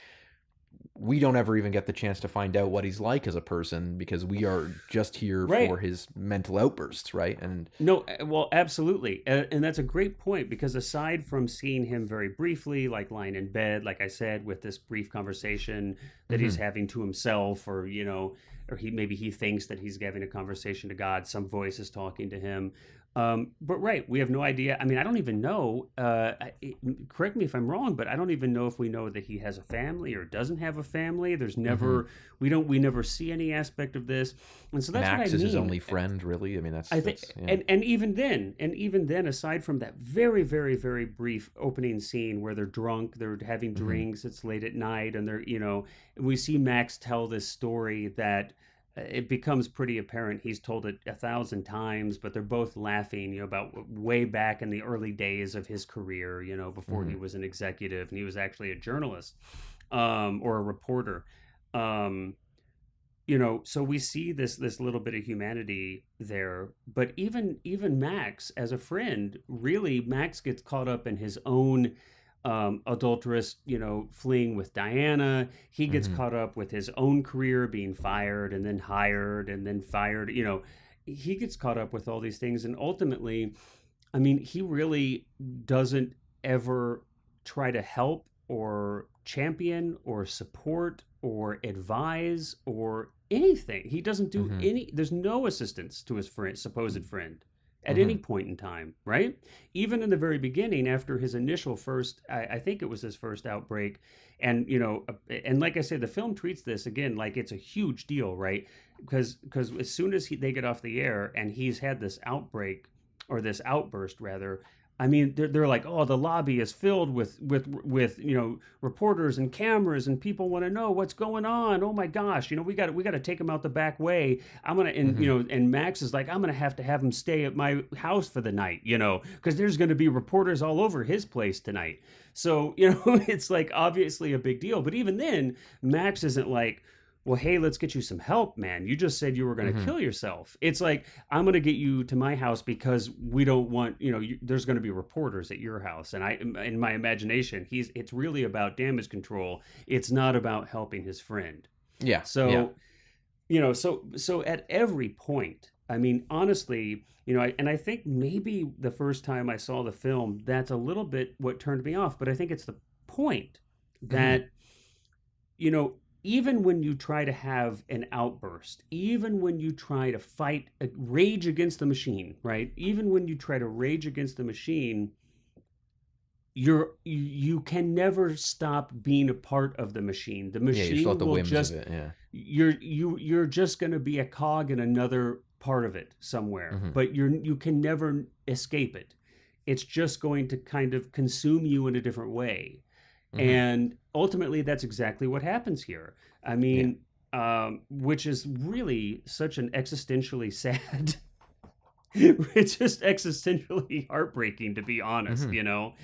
We don't ever even get the chance to find out what he's like as a person, because we are just here for his mental outbursts, right? And no, well, absolutely, and that's a great point, because aside from seeing him very briefly, like lying in bed, like I said, with this brief conversation that he's having to himself, or you know, or maybe he thinks that he's having a conversation to God, some voice is talking to him. But we have no idea. I mean, I don't even know, correct me if I'm wrong, but I don't even know if we know that he has a family or doesn't have a family. There's never, we never see any aspect of this. And so that's Max what I mean. is his only friend, really. I mean, I think, and even then, aside from that very, very, very brief opening scene where they're drunk, they're having drinks, it's late at night, and they're, you know, we see Max tell this story that it becomes pretty apparent he's told it 1,000 times, but they're both laughing, you know, about way back in the early days of his career, you know, before he was an executive and he was actually a journalist, or a reporter. You know, so we see this little bit of humanity there, but even Max as a friend, really, Max gets caught up in his own adulterous, you know, fleeing with Diana. He gets caught up with his own career, being fired and then hired and then fired. You know, he gets caught up with all these things, and ultimately, I mean, he really doesn't ever try to help or champion or support or advise or anything. He doesn't do any. There's no assistance to his supposed friend at any point in time, right? Even in the very beginning, after his initial first, I think it was his first outbreak, and you know, and like I said, the film treats this again like it's a huge deal, right? Because as soon as they get off the air and he's had this outbreak, or this outburst rather, I mean, they're like, oh, the lobby is filled with you know, reporters and cameras, and people want to know what's going on. Oh my gosh, you know, we got to take him out the back way. I'm gonna, and you know, and Max is like, I'm gonna have to have him stay at my house for the night, you know, because there's gonna be reporters all over his place tonight. So you know, it's like obviously a big deal. But even then, Max isn't like, well, hey, let's get you some help, man. You just said you were going to kill yourself. It's like, I'm going to get you to my house because we don't want, you know, there's going to be reporters at your house. And in my imagination, it's really about damage control. It's not about helping his friend. Yeah. So, you know, so at every point, I mean, honestly, you know, and I think maybe the first time I saw the film, that's a little bit what turned me off. But I think it's the point that, you know, even when you try to have an outburst, even when you try to rage against the machine, right? Even when you try to rage against the machine, you can never stop being a part of the machine. The machine will just, you're just going to be a cog in another part of it somewhere, but you can never escape it. It's just going to kind of consume you in a different way. And ultimately, that's exactly what happens here. I mean, which is really such an existentially sad, it's just existentially heartbreaking, to be honest, you know.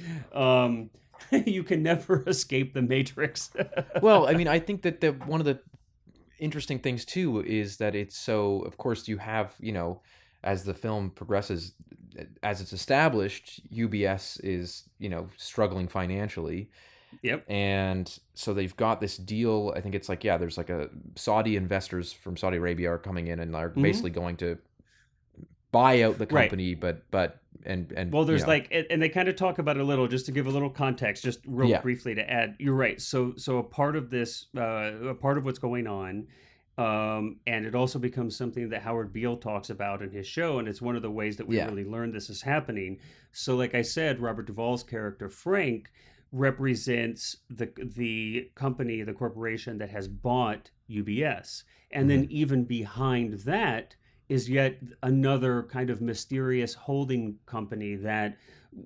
You can never escape the Matrix. Well, I mean, I think that one of the interesting things, too, is that it's so, of course, you have, you know, as the film progresses, as it's established, UBS is, you know, struggling financially. Yep. And so they've got this deal. I think it's like, there's like a Saudi investors from Saudi Arabia are coming in and are basically going to buy out the Right. company, but and Well, there's you know, like, and they kind of talk about it a little, just to give a little context, just real Yeah. briefly to add. You're right. So a part of this, a part of what's going on, and it also becomes something that Howard Beale talks about in his show, and it's one of the ways that we Yeah. really learn this is happening. So, like I said, Robert Duvall's character Frank represents the company, the corporation that has bought UBS, and then even behind that is yet another kind of mysterious holding company that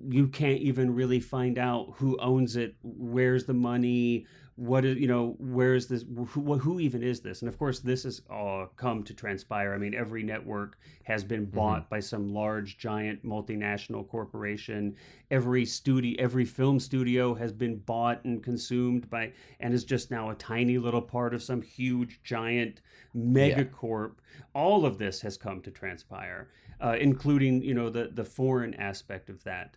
you can't even really find out who owns it, where's the money, what is, where's this, who even is this? And of course, this has all come to transpire. I mean, every network has been bought by some large, giant multinational corporation. Every film studio has been bought and consumed by, and is just now a tiny little part of some huge, giant megacorp. All of this has come to transpire, including, the foreign aspect of that.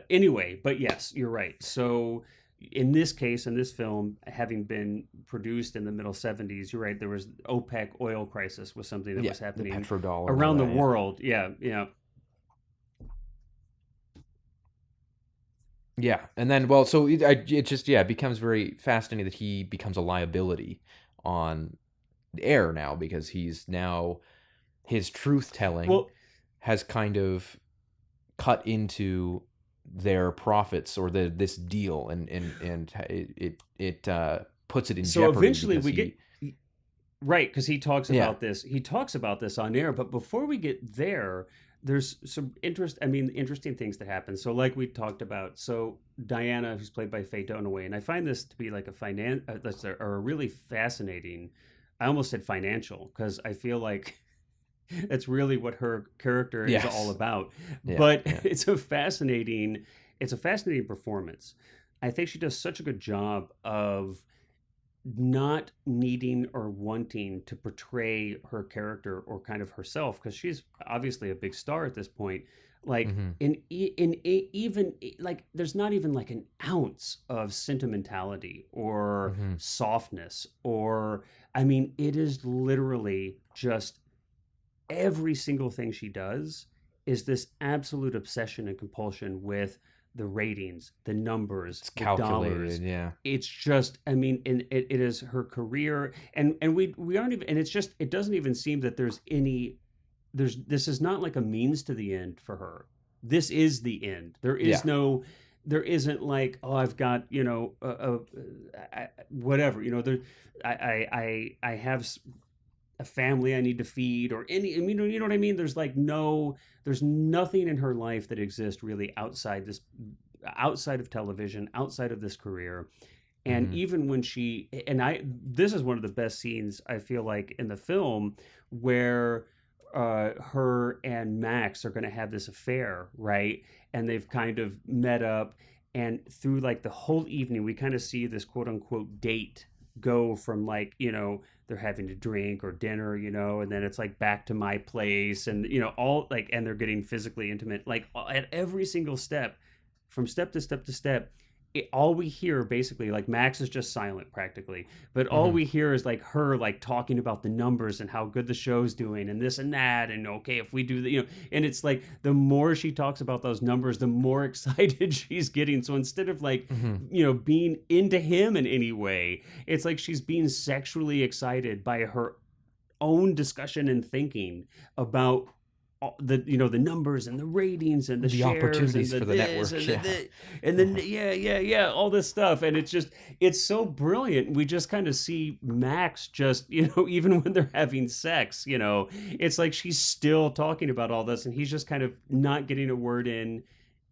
Anyway, but yes, you're right. So in this case, in this film, having been produced in the middle 70s, you're right, there was OPEC oil crisis was something that was happening the petrodollar around the and all that, world. Yeah. Yeah, and then so it just it becomes very fascinating that he becomes a liability on air now, because he's now, his truth telling has kind of cut into their profits or this deal, and it puts it in So jeopardy. eventually because we get right, because he talks Yeah. about this. He talks about this on air. But before we get there, there's some interesting things that happen. So like we talked about, so Diana, who's played by Faye Dunaway, and I find this to be like a really fascinating. I almost said financial, because I feel like that's really what her character is all about. But it's a fascinating performance. I think she does such a good job of not needing or wanting to portray her character or kind of herself, because she's obviously a big star at this point. Like even like there's not even like an ounce of sentimentality or softness, or I mean, it is literally just every single thing she does is this absolute obsession and compulsion with the ratings, the numbers, It's the calculated, dollars. yeah. It's just, I mean, and it is her career, and we aren't even, and it's just, it doesn't even seem that this is not like a means to the end for her. This is the end. There is there isn't like, oh, I've got, whatever, I have a family I need to feed, or any, you know what I mean? There's nothing in her life that exists really outside of television, outside of this career. And even when this is one of the best scenes, I feel like, in the film, where her and Max are going to have this affair, right? And they've kind of met up, and through like the whole evening, we kind of see this quote unquote date go from like, they're having to drink or dinner, and then it's like back to my place, and all like, and they're getting physically intimate, like at every single step, from step to step to step. All we hear, basically, like, Max is just silent practically, but all we hear is like her like talking about the numbers and how good the show's doing and this and that, and okay, if we do the, and it's like the more she talks about those numbers, the more excited she's getting. So instead of like being into him in any way, it's like she's being sexually excited by her own discussion and thinking about the the numbers and the ratings and the shares opportunities and for the network, and then all this stuff, and it's so brilliant. We just kind of see Max just even when they're having sex, it's like she's still talking about all this, and he's just kind of not getting a word in.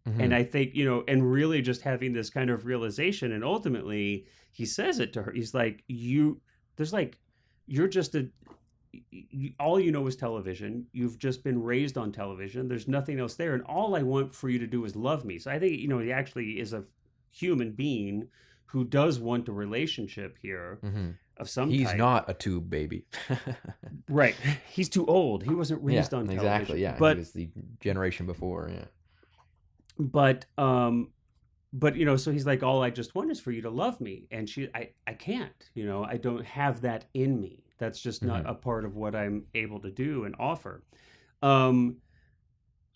And I think and really just having this kind of realization, and ultimately he says it to her. He's like, you're just all is television. You've just been raised on television. There's nothing else there, and all I want for you to do is love me. So I think he actually is a human being who does want a relationship here of some He's type. not a tube baby. Right. He's too old. He wasn't raised on television. Exactly, yeah. But he was the generation before, yeah. But so he's like, all I just want is for you to love me. And I can't, I don't have that in me. That's just Mm-hmm. not a part of what I'm able to do and offer.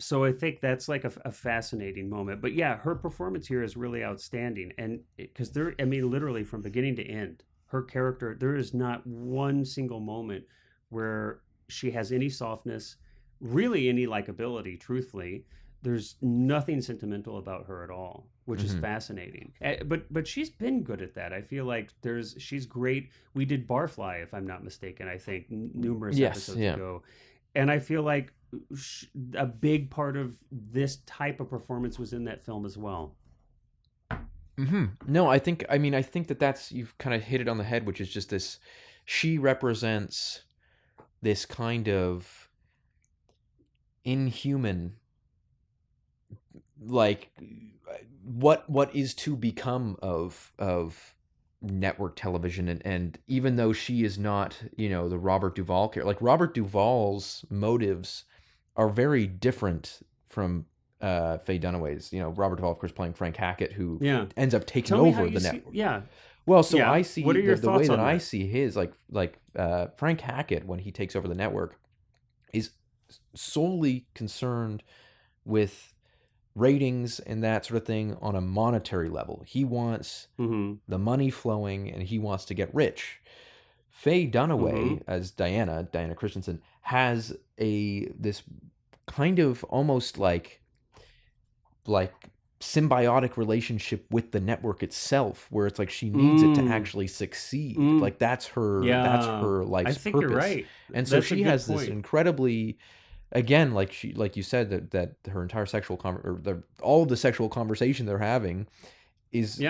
So I think that's like a fascinating moment. But yeah, her performance here is really outstanding. And because I mean, literally from beginning to end, her character, there is not one single moment where she has any softness, really any likability, truthfully. There's nothing sentimental about her at all, which is fascinating. But she's been good at that. I feel like she's great. We did Barfly, if I'm not mistaken, I think numerous episodes ago. And I feel like a big part of this type of performance was in that film as well. Mm-hmm. No, I think that's, you've kind of hit it on the head, which is just this, she represents this kind of inhuman, like what is to become of network television, and even though she is not, the Robert Duvall character, like Robert Duvall's motives are very different from Faye Dunaway's. Robert Duvall, of course, playing Frank Hackett, who ends up taking over the network. Well, so I see what are your the way that I that? see his, like Frank Hackett, when he takes over the network, is solely concerned with ratings and that sort of thing on a monetary level. He wants the money flowing, and he wants to get rich. Faye Dunaway, as Diana Christensen, has this kind of almost like symbiotic relationship with the network itself, where it's like she needs it to actually succeed. Like that's her life's I think purpose. You're right. And so That's she has this incredibly, again, like you said, that her entire sexual all of the sexual conversation they're having is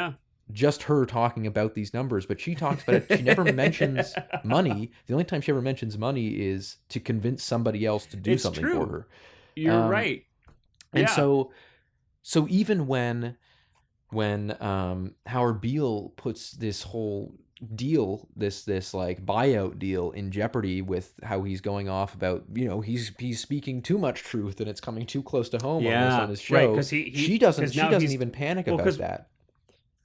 just her talking about these numbers. But she talks about it. She never mentions money. The only time she ever mentions money is to convince somebody else to do something for her. You're right. And so even when Howard Beale puts this whole deal, this like buyout deal in jeopardy with how he's going off about, he's speaking too much truth and it's coming too close to home on his show. Right, because she doesn't even panic about that.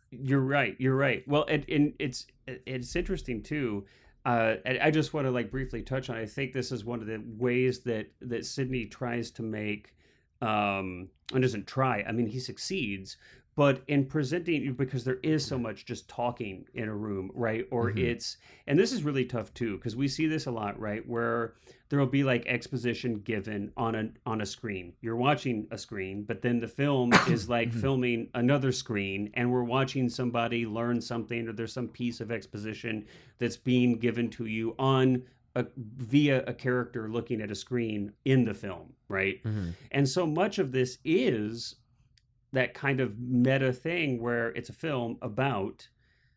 You're right. Well, and it's interesting too. I just want to like briefly touch on. I think this is one of the ways that Sidney tries to make, and doesn't try. I mean, he succeeds, but in presenting, because there is so much just talking in a room, right? Or and this is really tough too, because we see this a lot, right? Where there will be like exposition given on a screen. You're watching a screen, but then the film is like filming another screen, and we're watching somebody learn something, or there's some piece of exposition that's being given to you via a character looking at a screen in the film, right? And so much of this is that kind of meta thing where it's a film about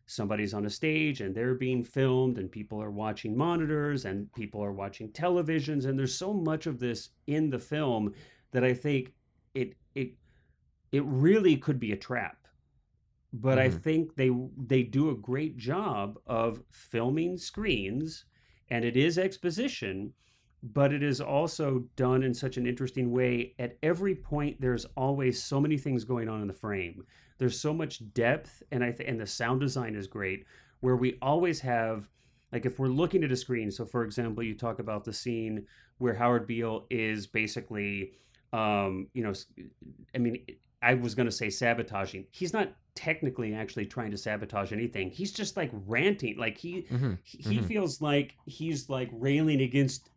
somebody's on a stage and they're being filmed, and people are watching monitors and people are watching televisions, and there's so much of this in the film that I think it really could be a trap. But I think they do a great job of filming screens, and it is exposition, but it is also done in such an interesting way. At every point, there's always so many things going on in the frame. There's so much depth, and and the sound design is great, where we always have, like, if we're looking at a screen. So, for example, you talk about the scene where Howard Beale is basically, I mean, I was going to say sabotaging. He's not technically actually trying to sabotage anything. He's just like ranting. Like he feels like he's like railing against,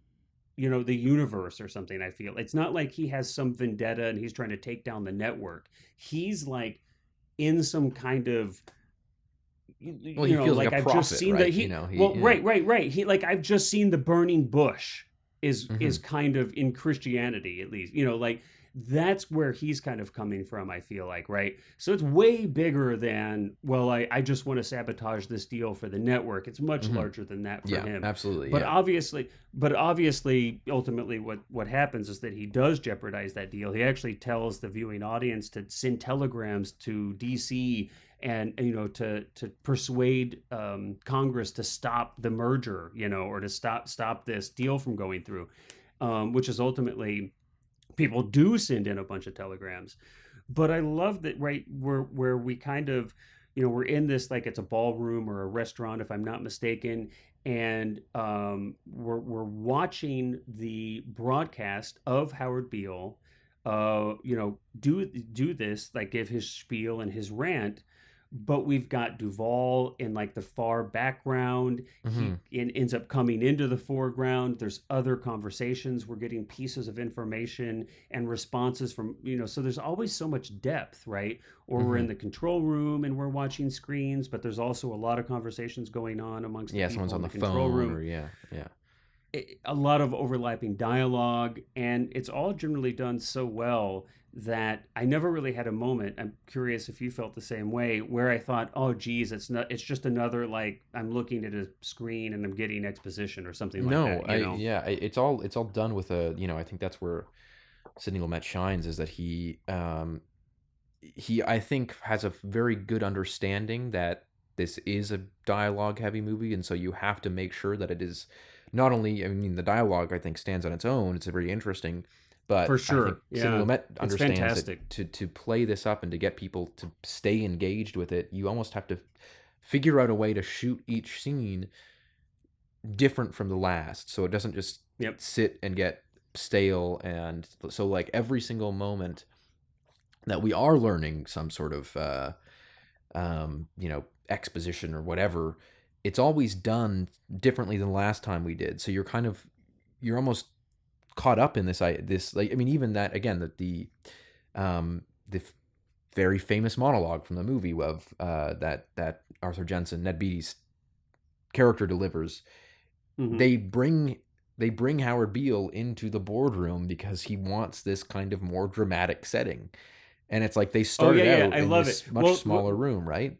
the universe or something. I feel it's not like he has some vendetta and he's trying to take down the network. He's like in some kind of, he feels like a I've prophet, just seen right? Right. He like, I've just seen the burning bush is kind of in Christianity, at least, like that's where he's kind of coming from, I feel like, right? So it's way bigger than, well, I just want to sabotage this deal for the network. It's much larger than that for him. Absolutely. But obviously, ultimately what happens is that he does jeopardize that deal. He actually tells the viewing audience to send telegrams to DC and, to persuade Congress to stop the merger, or to stop this deal from going through, which is ultimately, people do send in a bunch of telegrams. But I love that, right, where we kind of, we're in this, like, it's a ballroom or a restaurant, if I'm not mistaken, and we're watching the broadcast of Howard Beale, do this, like, give his spiel and his rant, but we've got Duvall in, like, the far background. Mm-hmm. Ends up coming into the foreground. There's other conversations. We're getting pieces of information and responses from, so there's always so much depth, right? Or we're in the control room and we're watching screens, but there's also a lot of conversations going on amongst the people someone's on in the control phone, room. or A lot of overlapping dialogue, and it's all generally done so well that I never really had a moment. I'm curious if you felt the same way, where I thought, oh geez, it's just another, like, I'm looking at a screen and I'm getting exposition or something like that. It's all done with a, I think that's where Sidney Lumet shines, is that he I think has a very good understanding that this is a dialogue heavy movie, and so you have to make sure that it is not only, I mean, the dialogue I think stands on its own, it's very interesting, but for sure, I think Sidney Lumet understands fantastic. that to play this up and to get people to stay engaged with it, you almost have to figure out a way to shoot each scene different from the last, so it doesn't just sit and get stale. And so, like, every single moment that we are learning some sort of exposition or whatever, it's always done differently than the last time we did. So you're almost caught up in this, like, I mean, even that, again, the very famous monologue from the movie of that Arthur Jensen, Ned Beatty's character, delivers. Mm-hmm. They bring Howard Beale into the boardroom because he wants this kind of more dramatic setting. And it's like they started out in this much smaller room, right?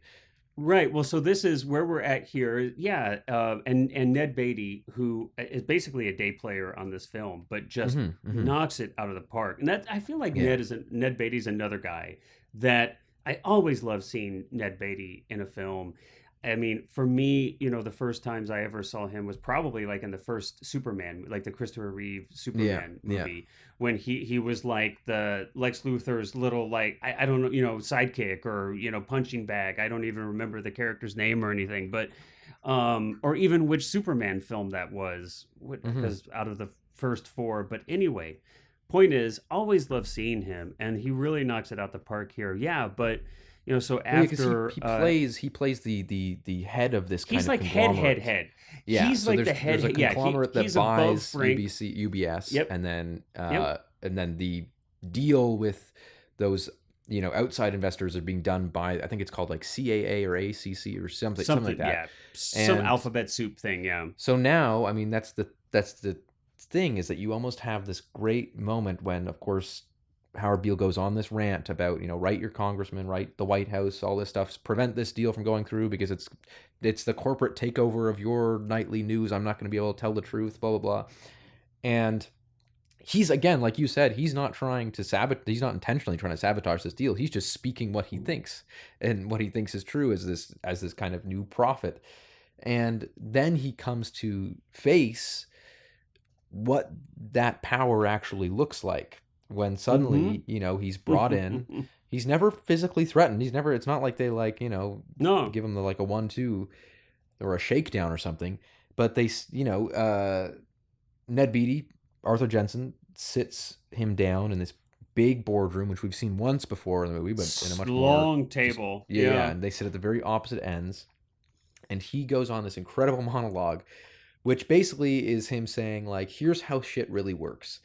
Right. Well, so this is where we're at here. Yeah. And Ned Beatty, who is basically a day player on this film, but just knocks it out of the park. And that, I feel like Ned Beatty's another guy that I always love seeing Ned Beatty in a film. I mean, for me, the first times I ever saw him was probably like in the first Superman, like the Christopher Reeve Superman movie, when he was like the Lex Luthor's little, like, I don't know, sidekick or, punching bag. I don't even remember the character's name or anything, but, or even which Superman film that was, because out of the first four. But anyway, point is, always love seeing him, and he really knocks it out the park here. Yeah, but... so after he plays the head of this kind of conglomerate. He's like head. Yeah, he's so like the head. There's a conglomerate that buys UBS, Yep. and then the deal with those outside investors are being done by, I think it's called like CAA or ACC or something like that. Yeah, some alphabet soup thing. Yeah. So now, I mean, that's the thing, is that you almost have this great moment when, of course, Howard Beale goes on this rant about, write your congressman, write the White House, all this stuff, prevent this deal from going through because it's the corporate takeover of your nightly news. I'm not going to be able to tell the truth, blah, blah, blah. And he's, again, like you said, he's not intentionally trying to sabotage this deal. He's just speaking what he thinks, and what he thinks is true as this kind of new prophet. And then he comes to face what that power actually looks like. When suddenly, he's brought in, he's never physically threatened. It's not like they give him a 1-2 or a shakedown or something. But they, Ned Beatty, Arthur Jensen, sits him down in this big boardroom, which we've seen once before in the movie, but in a much long table. Yeah, and they sit at the very opposite ends. And he goes on this incredible monologue, which basically is him saying, like, here's how shit really works.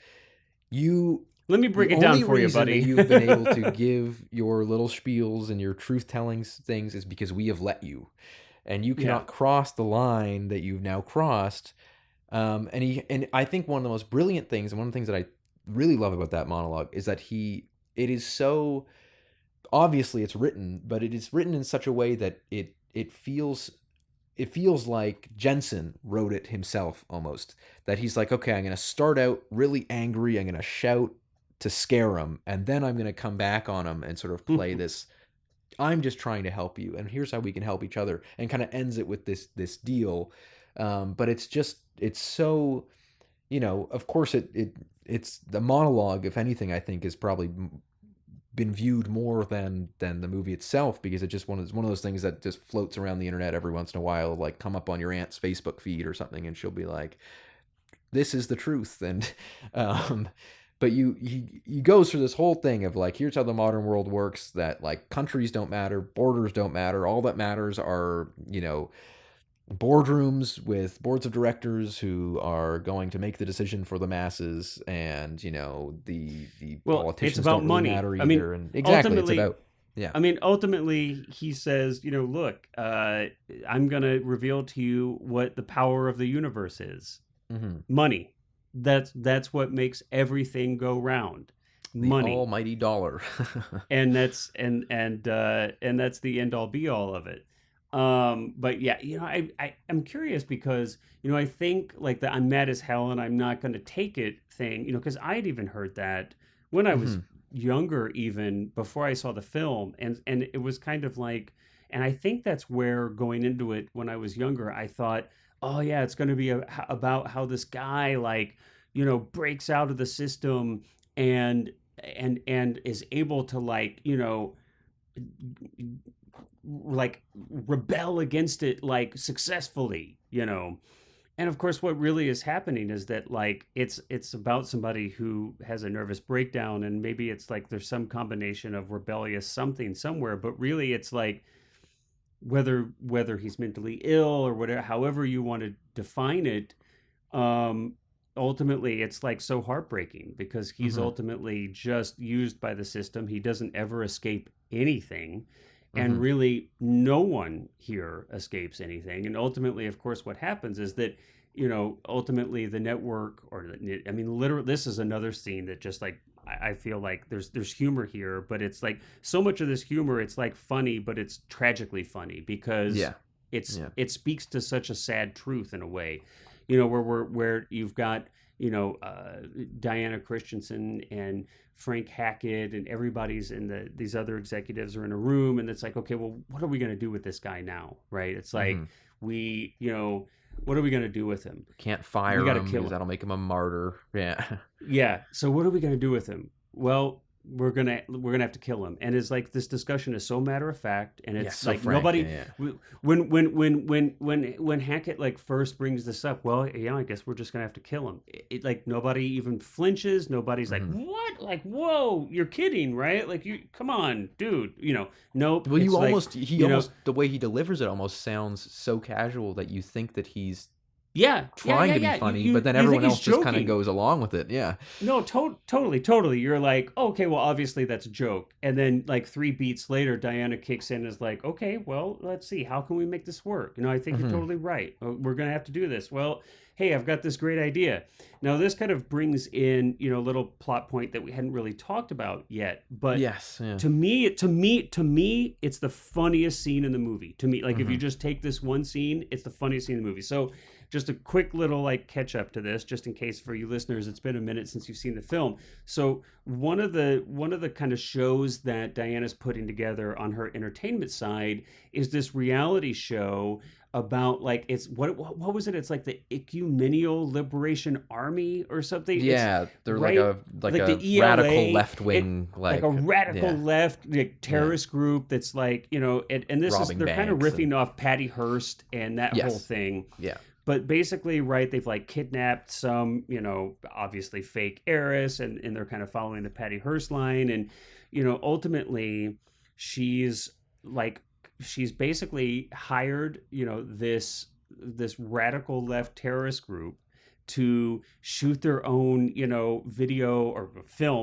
Let me break it down for you, buddy. You've been able to give your little spiels and your truth-telling things is because we have let you. And you cannot cross the line that you've now crossed. And I think one of the most brilliant things, and one of the things that I really love about that monologue, is that it is so... Obviously, it's written, but it is written in such a way that it feels like Jensen wrote it himself, almost. That he's like, okay, I'm going to start out really angry, I'm going to shout to scare him, and then I'm going to come back on him and sort of play this, I'm just trying to help you, and here's how we can help each other, and kind of ends it with this deal. But it's so, of course it's the monologue, if anything, I think is probably been viewed more than the movie itself, because it just one of those things that just floats around the internet every once in a while, like come up on your aunt's Facebook feed or something, and she'll be like, "This is the truth," and but he goes through this whole thing of like, here's how the modern world works, that like countries don't matter, borders don't matter, all that matters are, you know, boardrooms with boards of directors who are going to make the decision for the masses, and you know the politicians it's about don't money. really matter either. I mean, and exactly, it's about I mean, ultimately, he says, you know, look, I'm going to reveal to you what the power of the universe is. Money. That's what makes everything go round. Money, almighty dollar. and that's the end all be all of it. But yeah, you know, I'm curious because, you know, I think like the I'm mad as hell and I'm not going to take it thing, you know, because I'd even heard that when I was younger, even before I saw the film, and it was kind of like, and I think that's where going into it when I was younger, I thought, oh yeah, it's going to be about how this guy, like, you know, breaks out of the system and is able to, like, you know, like rebel against it, like, successfully, you know. And of course what really is happening is that, like, it's about somebody who has a nervous breakdown, and maybe it's like there's some combination of rebellious something somewhere, but really it's like whether he's mentally ill or whatever, however you want to define it, ultimately it's like so heartbreaking because he's ultimately just used by the system. He doesn't ever escape anything. And really, no one here escapes anything. And ultimately, of course, what happens is that, you know, ultimately the network, I mean, literally, this is another scene that just like, I feel like there's humor here, but it's like so much of this humor, it's like funny, but it's tragically funny because it speaks to such a sad truth in a way, you know, where you've got, you know, Diana Christensen and Frank Hackett and everybody's these other executives are in a room, and it's like, okay, well, what are we going to do with this guy now? Right. It's like, you know, what are we going to do with him? Can't fire him because that'll make him a martyr. Yeah. Yeah. So what are we going to do with him? Well, we're gonna have to kill him. And it's like this discussion is so matter of fact, and it's so like frank, nobody. When Hackett like first brings this up, well, yeah, I guess we're just gonna have to kill him. It like nobody even flinches. Nobody's like, what? Like, whoa, you're kidding, right? Like, you come on, dude. You know, nope. Well, you almost the way he delivers it almost sounds so casual that you think that he's trying to be funny, but then everyone else just kind of goes along with it. Yeah. No, totally. You're like, oh, okay, well, obviously that's a joke. And then like 3 beats later, Diana kicks in and is like, okay, well, let's see. How can we make this work? You know, I think you're totally right. We're going to have to do this. Well, hey, I've got this great idea. Now, this kind of brings in, you know, a little plot point that we hadn't really talked about yet. But to me, it's the funniest scene in the movie. To me, like if you just take this one scene, it's the funniest scene in the movie. So just a quick little like catch up to this, just in case for you listeners, it's been a minute since you've seen the film. So one of the kind of shows that Diana's putting together on her entertainment side is this reality show about like it's what was it? It's like the Ecumenical Liberation Army or something. Yeah, they're right? like a ELA, radical left wing, like a radical left terrorist group that's like, you know, and this robbing is they're kind of riffing off Patty Hearst and that whole thing. Yeah. But basically, right, they've like kidnapped some, you know, obviously fake heiress, and they're kind of following the Patty Hearst line. And, you know, ultimately, she's basically hired, you know, this radical left terrorist group to shoot their own, you know, video or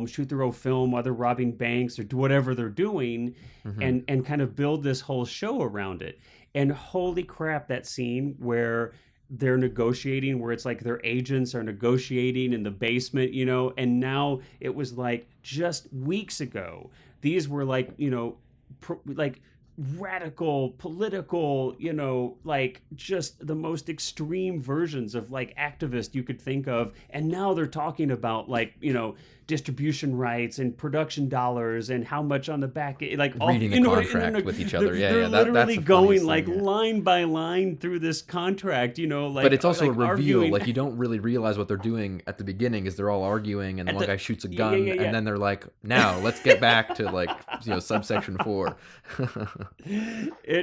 shoot their own film while they're robbing banks or do whatever they're doing, and kind of build this whole show around it. And holy crap, that scene where they're negotiating, where it's like their agents are negotiating in the basement, you know, and now it was like just weeks ago, these were like, you know, like radical political, you know, like just the most extreme versions of like activists you could think of. And now they're talking about like, you know, distribution rights and production dollars and how much on the back, like reading the contract with each other. They're literally that's the going thing, like line by line through this contract, like. But it's also like a reveal. arguing. Like, you don't really realize what they're doing at the beginning, is they're all arguing, and the one guy shoots a gun, and then they're like, "Now let's get back to subsection 4."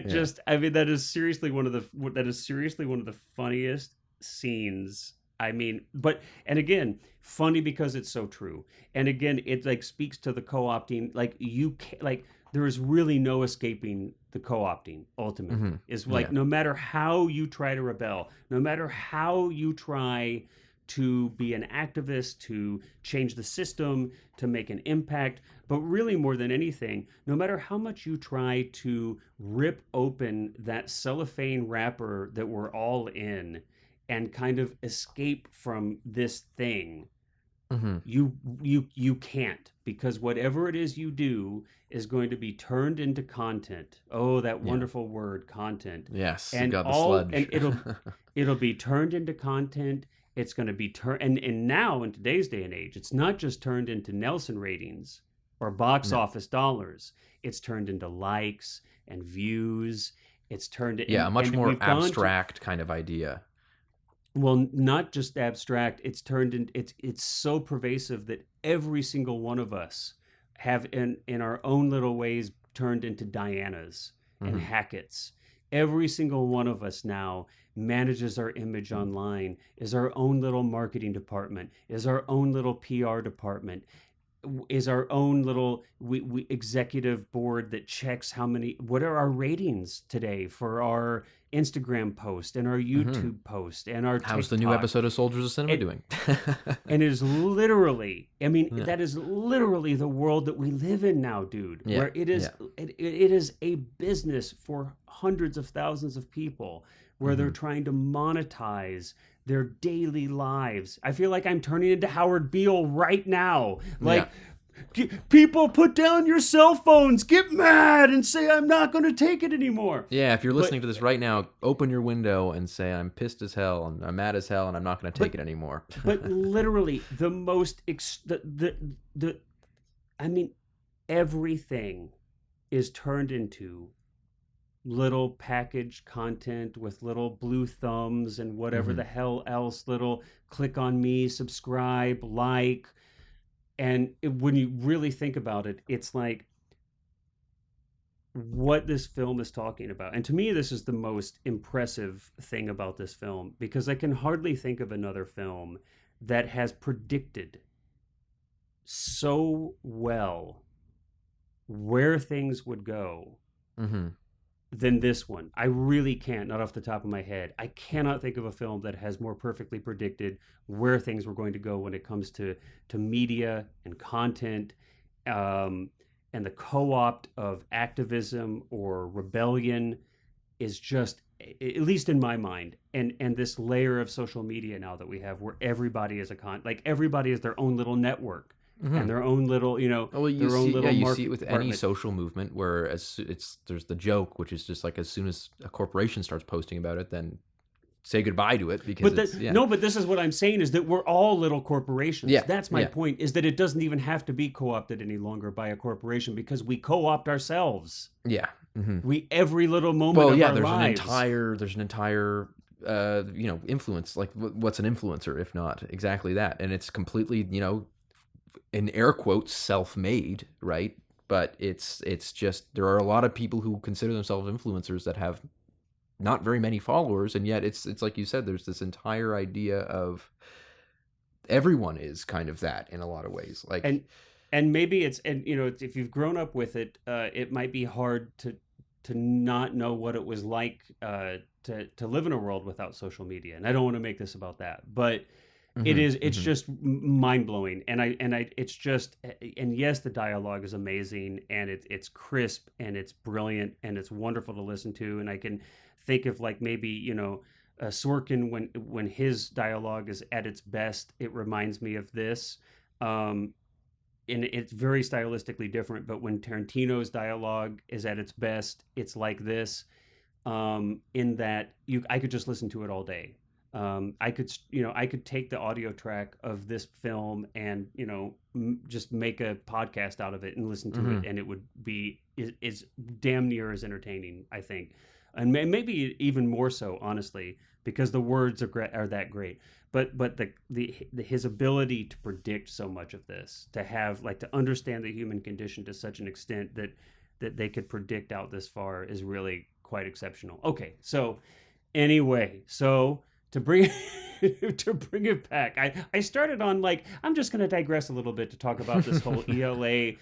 Just, I mean, that is seriously one of the funniest scenes. I mean, and again, funny because it's so true. And again, it like speaks to the co-opting. Like, you can't, like, there is really no escaping the co-opting ultimately. Mm-hmm. Is like, no matter how you try to rebel, no matter how you try to be an activist, to change the system, to make an impact, but really more than anything, no matter how much you try to rip open that cellophane wrapper that we're all in and kind of escape from this thing, you can't, because whatever it is you do is going to be turned into content. Oh, that wonderful word, content. Yes, and got the sludge. And it'll be turned into content. It's going to be turned, and now in today's day and age, it's not just turned into Nelson ratings or box office dollars. It's turned into likes and views. It's turned into a much more abstract kind of idea. Well, not just abstract. It's turned in. It's so pervasive that every single one of us have in our own little ways turned into Dianas and Hackett's. Every single one of us now manages our image online, is our own little marketing department, is our own little PR department, is our own little we executive board that checks what are our ratings today for our Instagram post and our YouTube post and our How's TikTok. the new episode of Soldiers of Cinema doing? And it is literally, I mean, that is literally the world that we live in now, dude. Yeah. Where it is, it is a business for hundreds of thousands of people, where they're trying to monetize their daily lives. I feel like I'm turning into Howard Beale right now. Like, people, put down your cell phones, get mad, and say, I'm not going to take it anymore. Yeah, if you're listening to this right now, open your window and say, I'm pissed as hell, and I'm mad as hell, and I'm not going to take it anymore. But literally, the most, I mean, everything is turned into little packaged content with little blue thumbs and whatever the hell else, little click on me, subscribe, like. And when you really think about it, it's like what this film is talking about. And to me, this is the most impressive thing about this film, because I can hardly think of another film that has predicted so well where things would go than this one. I really can't, not off the top of my head. I cannot think of a film that has more perfectly predicted where things were going to go when it comes to media and content, and the co-opt of activism or rebellion is just, at least in my mind, and this layer of social media now that we have, where everybody is everybody is their own little network. And their own little, their own little you see it with any department. social movement, where there's the joke, which is just like, as soon as a corporation starts posting about it, then say goodbye to it, because but this is what I'm saying, is that we're all little corporations. Yeah, That's my point, is that it doesn't even have to be co-opted any longer by a corporation, because we co-opt ourselves. Yeah. We, every little moment of our lives. There's an entire influence. Like, what's an influencer if not exactly that? And it's completely, in air quotes, self-made, right? But it's just, there are a lot of people who consider themselves influencers that have not very many followers, and yet it's like you said, there's this entire idea of everyone is kind of that in a lot of ways. Like, and maybe it's, and if you've grown up with it, it might be hard to not know what it was like to live in a world without social media. And I don't want to make this about that, but it's just mind-blowing. And it's just, and yes, the dialogue is amazing, and it's crisp, and it's brilliant, and it's wonderful to listen to. And I can think of, like, maybe, Sorkin, when his dialogue is at its best, it reminds me of this. And it's very stylistically different, but when Tarantino's dialogue is at its best, it's like this, in that I could just listen to it all day. I could take the audio track of this film and just make a podcast out of it and listen to it, and it would be is damn near as entertaining, I think, and maybe even more so, honestly, because the words are that great. But his ability to predict so much of this, to understand the human condition to such an extent that they could predict out this far is really quite exceptional. Okay, so anyway, to bring it back, I started on I'm just going to digress a little bit to talk about this whole ELA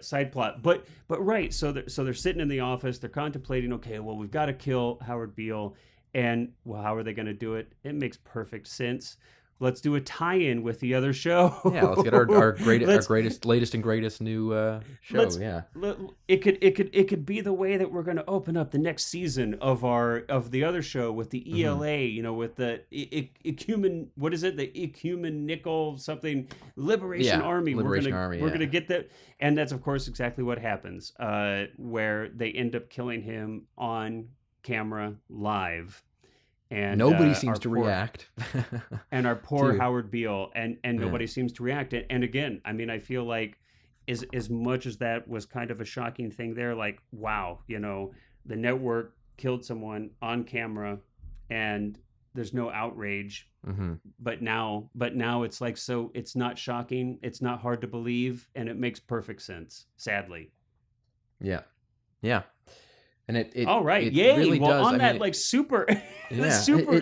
side plot, but right, so they're sitting in the office, they're contemplating, okay, well, we've got to kill Howard Beale, and well, how are they going to do it? It makes perfect sense. Let's do a tie-in with the other show. Yeah, let's get our latest and greatest new show. Yeah, it could be the way that we're going to open up the next season of the other show with the ELA. With the what is it? The Ecumenical something Liberation Army. We're going to get that, and that's of course exactly what happens. Where they end up killing him on camera live. And nobody seems to react. And our poor Howard Beale, and nobody seems to react. And again, I mean, I feel like as much as that was kind of a shocking thing there, wow, the network killed someone on camera and there's no outrage. But now it's so it's not shocking, it's not hard to believe, and it makes perfect sense, sadly. Yeah. And it all right, it yay! Really well, does. on that super,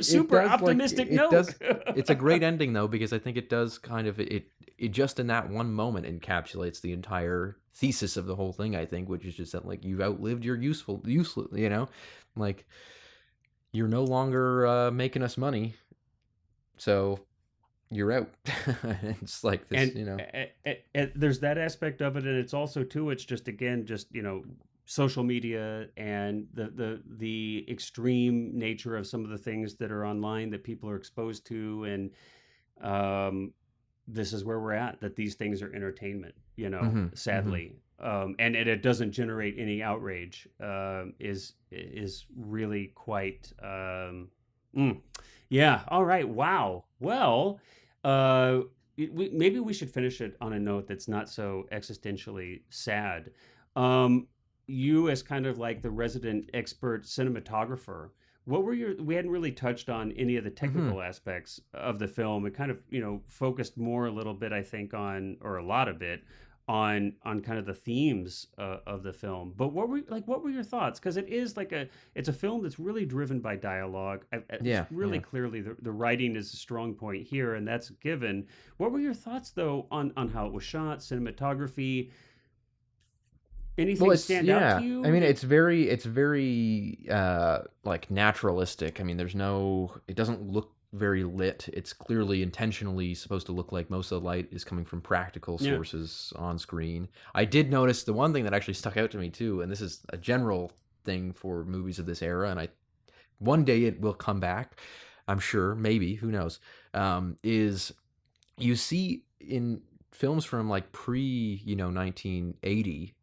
super optimistic note. It's a great ending though, because I think it does kind of it just in that one moment encapsulates the entire thesis of the whole thing. I think, which is just that you've outlived your useless. You're no longer making us money, so you're out. It's like this, and there's that aspect of it, and it's also too. It's just social media and the extreme nature of some of the things that are online that people are exposed to, and this is where we're at, that these things are entertainment, sadly. And it doesn't generate any outrage, is really quite yeah. All right, wow. Well, maybe we should finish it on a note that's not so existentially sad. You, as kind of like the resident expert cinematographer, we hadn't really touched on any of the technical aspects of the film. It kind of, focused more a little bit, I think, or a lot of it on kind of the themes of the film. But what were your thoughts? Because it's a film that's really driven by dialogue. Clearly the writing is a strong point here, and that's given. What were your thoughts though on how it was shot, cinematography? Anything stand out to you? I mean, it's very naturalistic. I mean, it doesn't look very lit. It's clearly intentionally supposed to look like most of the light is coming from practical sources on screen. I did notice the one thing that actually stuck out to me too, and this is a general thing for movies of this era, and one day it will come back, I'm sure, maybe, who knows, is you see in films from pre 1980,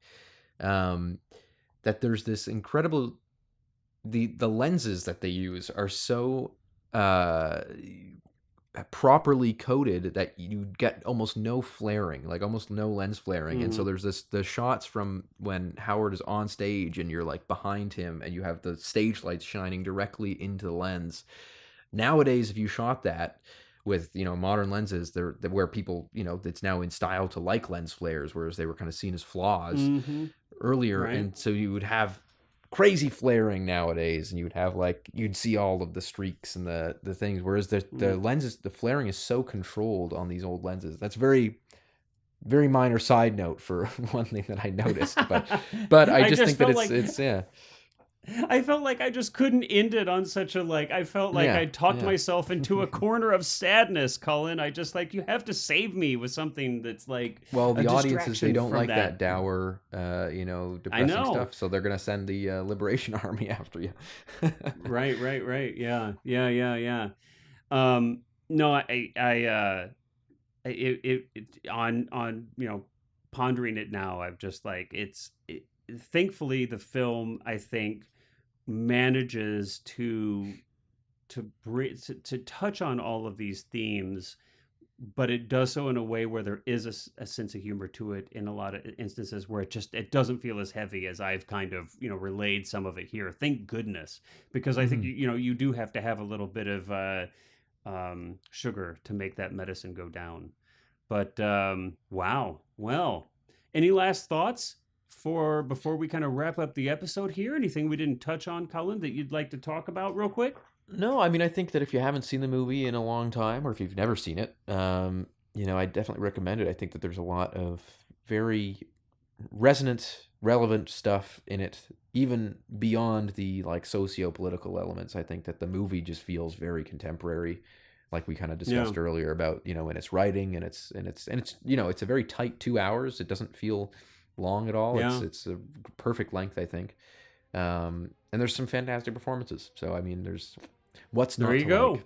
that there's this incredible, the lenses that they use are so properly coated that you get almost no flaring, almost no lens flaring. And so there's the shots from when Howard is on stage and you're behind him and you have the stage lights shining directly into the lens. Nowadays, if you shot that with modern lenses, they're where people it's now in style to like lens flares, whereas they were kind of seen as flaws earlier, right? And so you would have crazy flaring nowadays, and you would have you'd see all of the streaks and the things, whereas the lenses, the flaring is so controlled on these old lenses. That's very, very minor side note for one thing that I noticed, but I just think that it's I felt like I just couldn't end it on such a I felt like I talked myself into a corner of sadness, Cullen. I just you have to save me with something that's well, the audiences, they don't like that dour, depressing stuff, so they're gonna send the Liberation Army after you. Right. Yeah. No, on pondering it now, I've just thankfully the film, I think, manages to to touch on all of these themes, but it does so in a way where there is a sense of humor to it in a lot of instances where it doesn't feel as heavy as I've kind of, relayed some of it here. Thank goodness, because I think, you do have to have a little bit of sugar to make that medicine go down. But wow. Well, any last thoughts before we kind of wrap up the episode here? Anything we didn't touch on, Cullen, that you'd like to talk about real quick? No, I mean, I think that if you haven't seen the movie in a long time, or if you've never seen it, I definitely recommend it. I think that there's a lot of very resonant, relevant stuff in it, even beyond the like socio-political elements. I think that the movie just feels very contemporary, like we kind of discussed earlier about, in its writing and it's it's a very tight 2 hours. It doesn't feel long at all. Yeah. It's a perfect length, I think. And there's some fantastic performances. So I mean, there's what's not to like. There you go.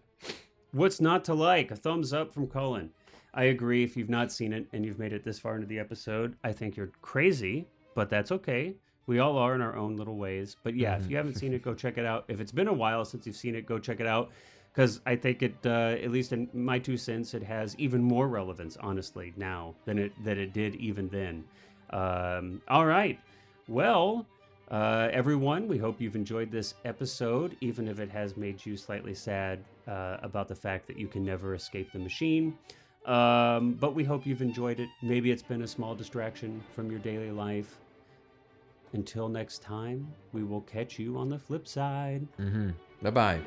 What's not to like? A thumbs up from Cullen. I agree. If you've not seen it and you've made it this far into the episode, I think you're crazy, but that's okay. We all are in our own little ways. But yeah, if you haven't seen it, go check it out. If it's been a while since you've seen it, go check it out. Because I think it, at least in my 2 cents, it has even more relevance, honestly, now than it did even then. All right. Well, everyone, we hope you've enjoyed this episode, even if it has made you slightly sad about the fact that you can never escape the machine. But we hope you've enjoyed it. Maybe it's been a small distraction from your daily life. Until next time, we will catch you on the flip side. Bye-bye.